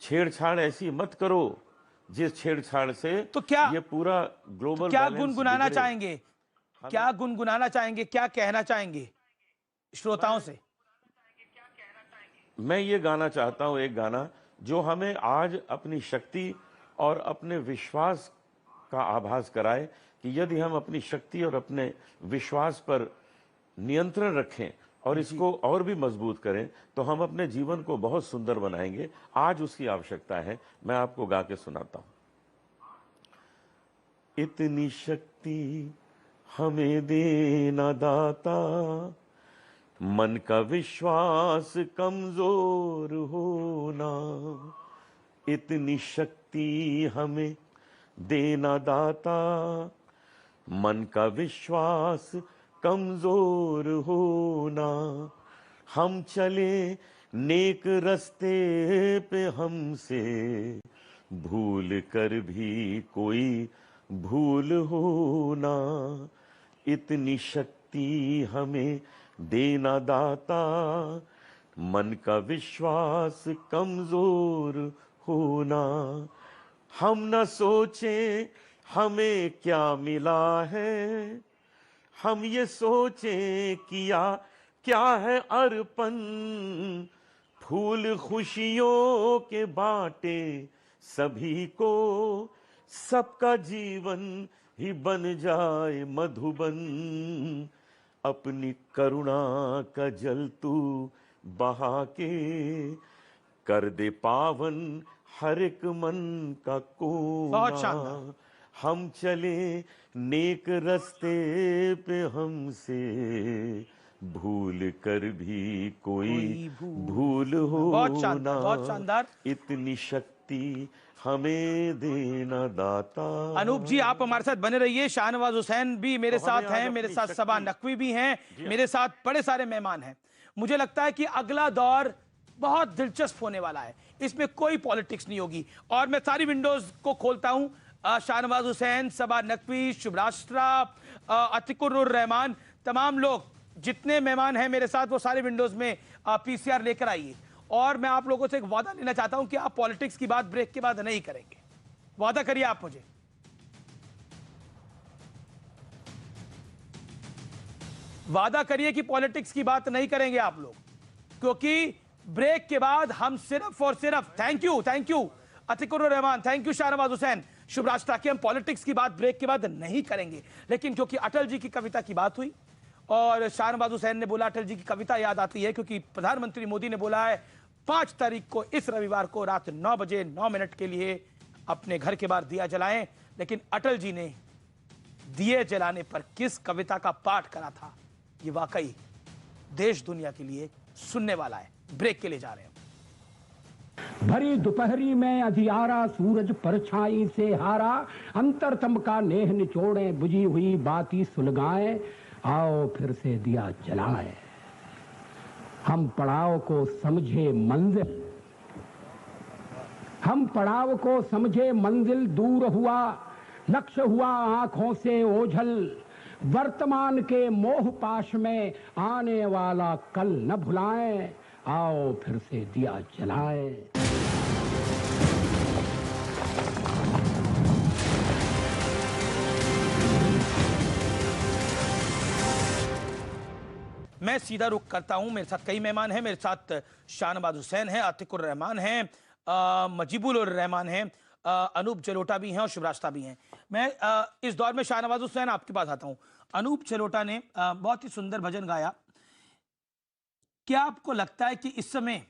छेड़छाड़ ऐसी मत करो जिस छेड़छाड़ से तो क्या ये पूरा ग्लोबल क्या बैलेंस गुनगुनाना बिगड़े। चाहेंगे, क्या गुनगुनाना चाहेंगे, क्या कहना चाहेंगे श्रोताओं से? मैं ये गाना चाहता हूं, एक गाना जो हमें आज अपनी शक्ति और अपने विश्वास का आभास कराए कि यदि हम अपनी शक्ति और अपने विश्वास पर नियंत्रण रखें और इसको और भी मजबूत करें तो हम अपने जीवन को बहुत सुंदर बनाएंगे। आज उसकी आवश्यकता है। मैं आपको गा के सुनाता हूं। इतनी शक्ति हमें देना दाता, मन का विश्वास कमजोर होना। इतनी शक्ति हमें देना दाता, मन का विश्वास कमजोर होना। हम चले नेक रास्ते पे, हमसे भूल कर भी कोई भूल होना। इतनी शक्ति हमें देना दाता, मन का विश्वास कमजोर होना। हम न सोचें हमें क्या मिला है, हम ये सोचें किया क्या है अर्पण। फूल खुशियों के बांटे सभी को, सबका जीवन ही बन जाए मधुबन। अपनी करुणा का जल तू बहा के, कर दे पावन हर एक मन का बहुत कोना। शानदार। हम चले नेक रास्ते पे, हमसे भूल कर भी कोई भूल हो बहुत शानदार, ना। बहुत शानदार। इतनी शक्ति हमें देना दाता। अनूप जी आप हमारे साथ बने रहिए। शाहनवाज हुसैन भी मेरे तो हमें साथ आज हैं, मेरे अपनी साथ सबा शक्ति- नकवी भी हैं, जी हाँ। मेरे साथ बड़े सारे मेहमान हैं। मुझे लगता है कि अगला दौर बहुत दिलचस्प होने वाला है, इसमें कोई पॉलिटिक्स नहीं होगी। और मैं सारी विंडोज को खोलता हूं। शाहनवाज हुसैन, सबा नकवी, शुभराष्ट्रा, अतिकुर रहमान, तमाम लोग जितने मेहमान हैं मेरे साथ वो सारे विंडोज में पीसीआर लेकर आइए। और मैं आप लोगों से एक वादा लेना चाहता हूं कि आप पॉलिटिक्स की बात ब्रेक के बाद नहीं करेंगे। वादा करिए आप मुझे। वादा करिए कि पॉलिटिक्स की बात नहीं करेंगे आप लोग, क्योंकि ब्रेक के बाद हम सिर्फ और सिर्फ thank you Atikur Rahman, thank you Shahnawaz Hussain, शुभराष्ट्रा की हम पॉलिटिक्स की बात ब्रेक के बाद नहीं करेंगे। लेकिन क्योंकि अटल जी की कविता की बात हुई और शाहनवाज हुसैन ने बोला अटल जी की कविता याद आती है, क्योंकि प्रधानमंत्री मोदी ने बोला है 5 तारीख को इस रविवार को रात 9 बजे 9 मिनट के लिए अपने घर के बाहर दिया जलाएं। लेकिन अटल जी ने दिए जलाने पर किस कविता का पाठ करा था, ये वाकई देश दुनिया के लिए सुनने वाला है। ब्रेक के लिए जा रहे हैं। भरी दोपहरी में अधियारा सूरज परछाई से हारा, अंतरतम का नेह निचोड़े बुझी हुई बाती सुलगाए, आओ फिर से दिया जलाए। हम पड़ाव को समझे मंजिल, हम पड़ाव को समझे मंजिल, दूर हुआ लक्ष्य हुआ आंखों से ओझल, वर्तमान के मोह पाश में आने वाला कल न भुलाएं, आओ फिर से दिया जलाएं। मैं सीधा रुख करता हूं। मेरे साथ कई मेहमान हैं। मेरे साथ शाहनवाज हुसैन हैं, अतिकुर रहमान हैं, मजीबुल रहमान हैं, अनूप जलोटा भी हैं और शुभराष्ट्रा भी हैं। मैं इस दौर में शाहनवाज हुसैन आपके पास आता हूं। अनूप जलोटा ने बहुत ही सुंदर भजन गाया। क्या आपको लगता है कि इस समय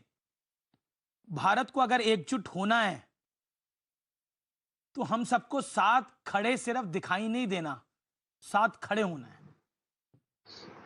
भारत को अगर एकजुट होना है तो हम सबको साथ खड़े सिर्फ दिखाई नहीं देना, साथ खड़े होना है।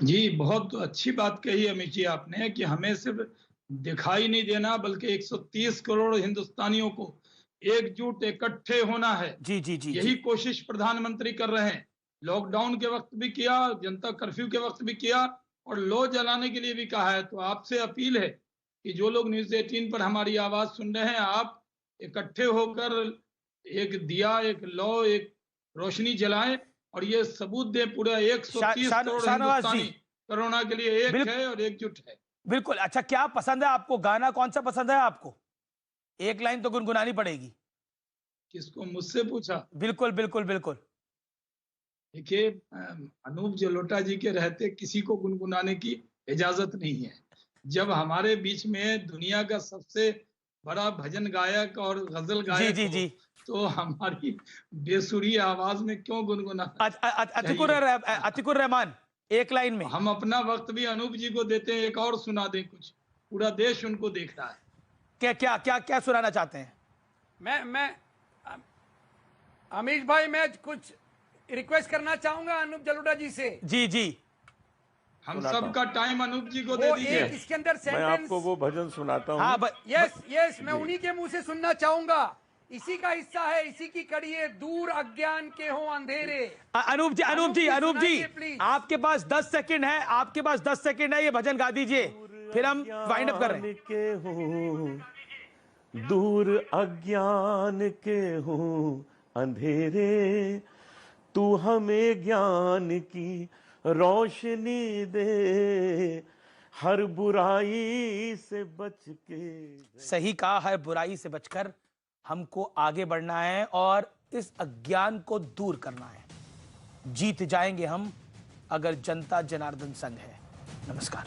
जी, बहुत अच्छी बात कही अमित जी आपने कि हमें सिर्फ दिखाई नहीं देना बल्कि 130 करोड़ हिंदुस्तानियों को एकजुट इकट्ठे होना है। जी जी जी यही जी। कोशिश प्रधानमंत्री कर रहे हैं। लॉकडाउन के वक्त भी किया, जनता कर्फ्यू के वक्त भी किया और लौ जलाने के लिए भी कहा है। तो आपसे अपील है कि जो लोग न्यूज 18 पर हमारी आवाज सुन रहे हैं, आप इकट्ठे होकर एक दिया, एक लौ, एक रोशनी जलाएं और ये सबूत दे पूरा 130 करोड़ शाहनवाज जी, हिंदुस्तानी कोरोना के लिए एक बिल्कुल। है और एकजुट है। बिल्कुल। अच्छा, क्या पसंद है आपको, गाना कौन सा पसंद है आपको? एक लाइन तो गुनगुनानी पड़ेगी। किसको, मुझसे पूछा? बिल्कुल बिल्कुल बिल्कुल। देखिए, अनूप जलोटा जी के रहते किसी को गुनगुनाने की इजाजत नहीं है। जब हमारे बीच में दुनिया का सबसे बड़ा भजन गायक और गजल गायक जी जी। तो हमारी बेसुरी आवाज में क्यों गुनगुनाना? अतिकुर रहमान, एक लाइन में। हम अपना वक्त भी अनूप जी को देते हैं, एक और सुना दें कुछ, पूरा देश उनको देख रहा है। क्या क्या क्या क्या सुनाना चाहते हैं? मैं अमीश भाई, मैं कुछ रिक्वेस्ट करना चाहूंगा अनूप जलोटा जी से। जी जी। हम सबका टाइम अनूप जी को दे वो दीजिए। एक इसके अंदर मैं सेंटेंस, आपको वो भजन सुनाता हूँ। हाँ, यस मैं उन्हीं के मुंह से सुनना चाहूंगा। इसी का हिस्सा है, इसी की कड़ी है, दूर अज्ञान के हो अंधेरे। अनूप जी सुनाइए, प्लीज। आपके पास 10 सेकंड है, आपके पास 10 सेकंड है, ये भजन गा दीजिए, फिर हम वाइंड अप कर रहे हैं। के हूँ दूर अज्ञान के हूँ अंधेरे, तू हमें ज्ञान की रोशनी दे, हर बुराई से बच के। सही कहा, हर बुराई से बचकर हमको आगे बढ़ना है और इस अज्ञान को दूर करना है। जीत जाएंगे हम अगर जनता जनार्दन संग है। नमस्कार।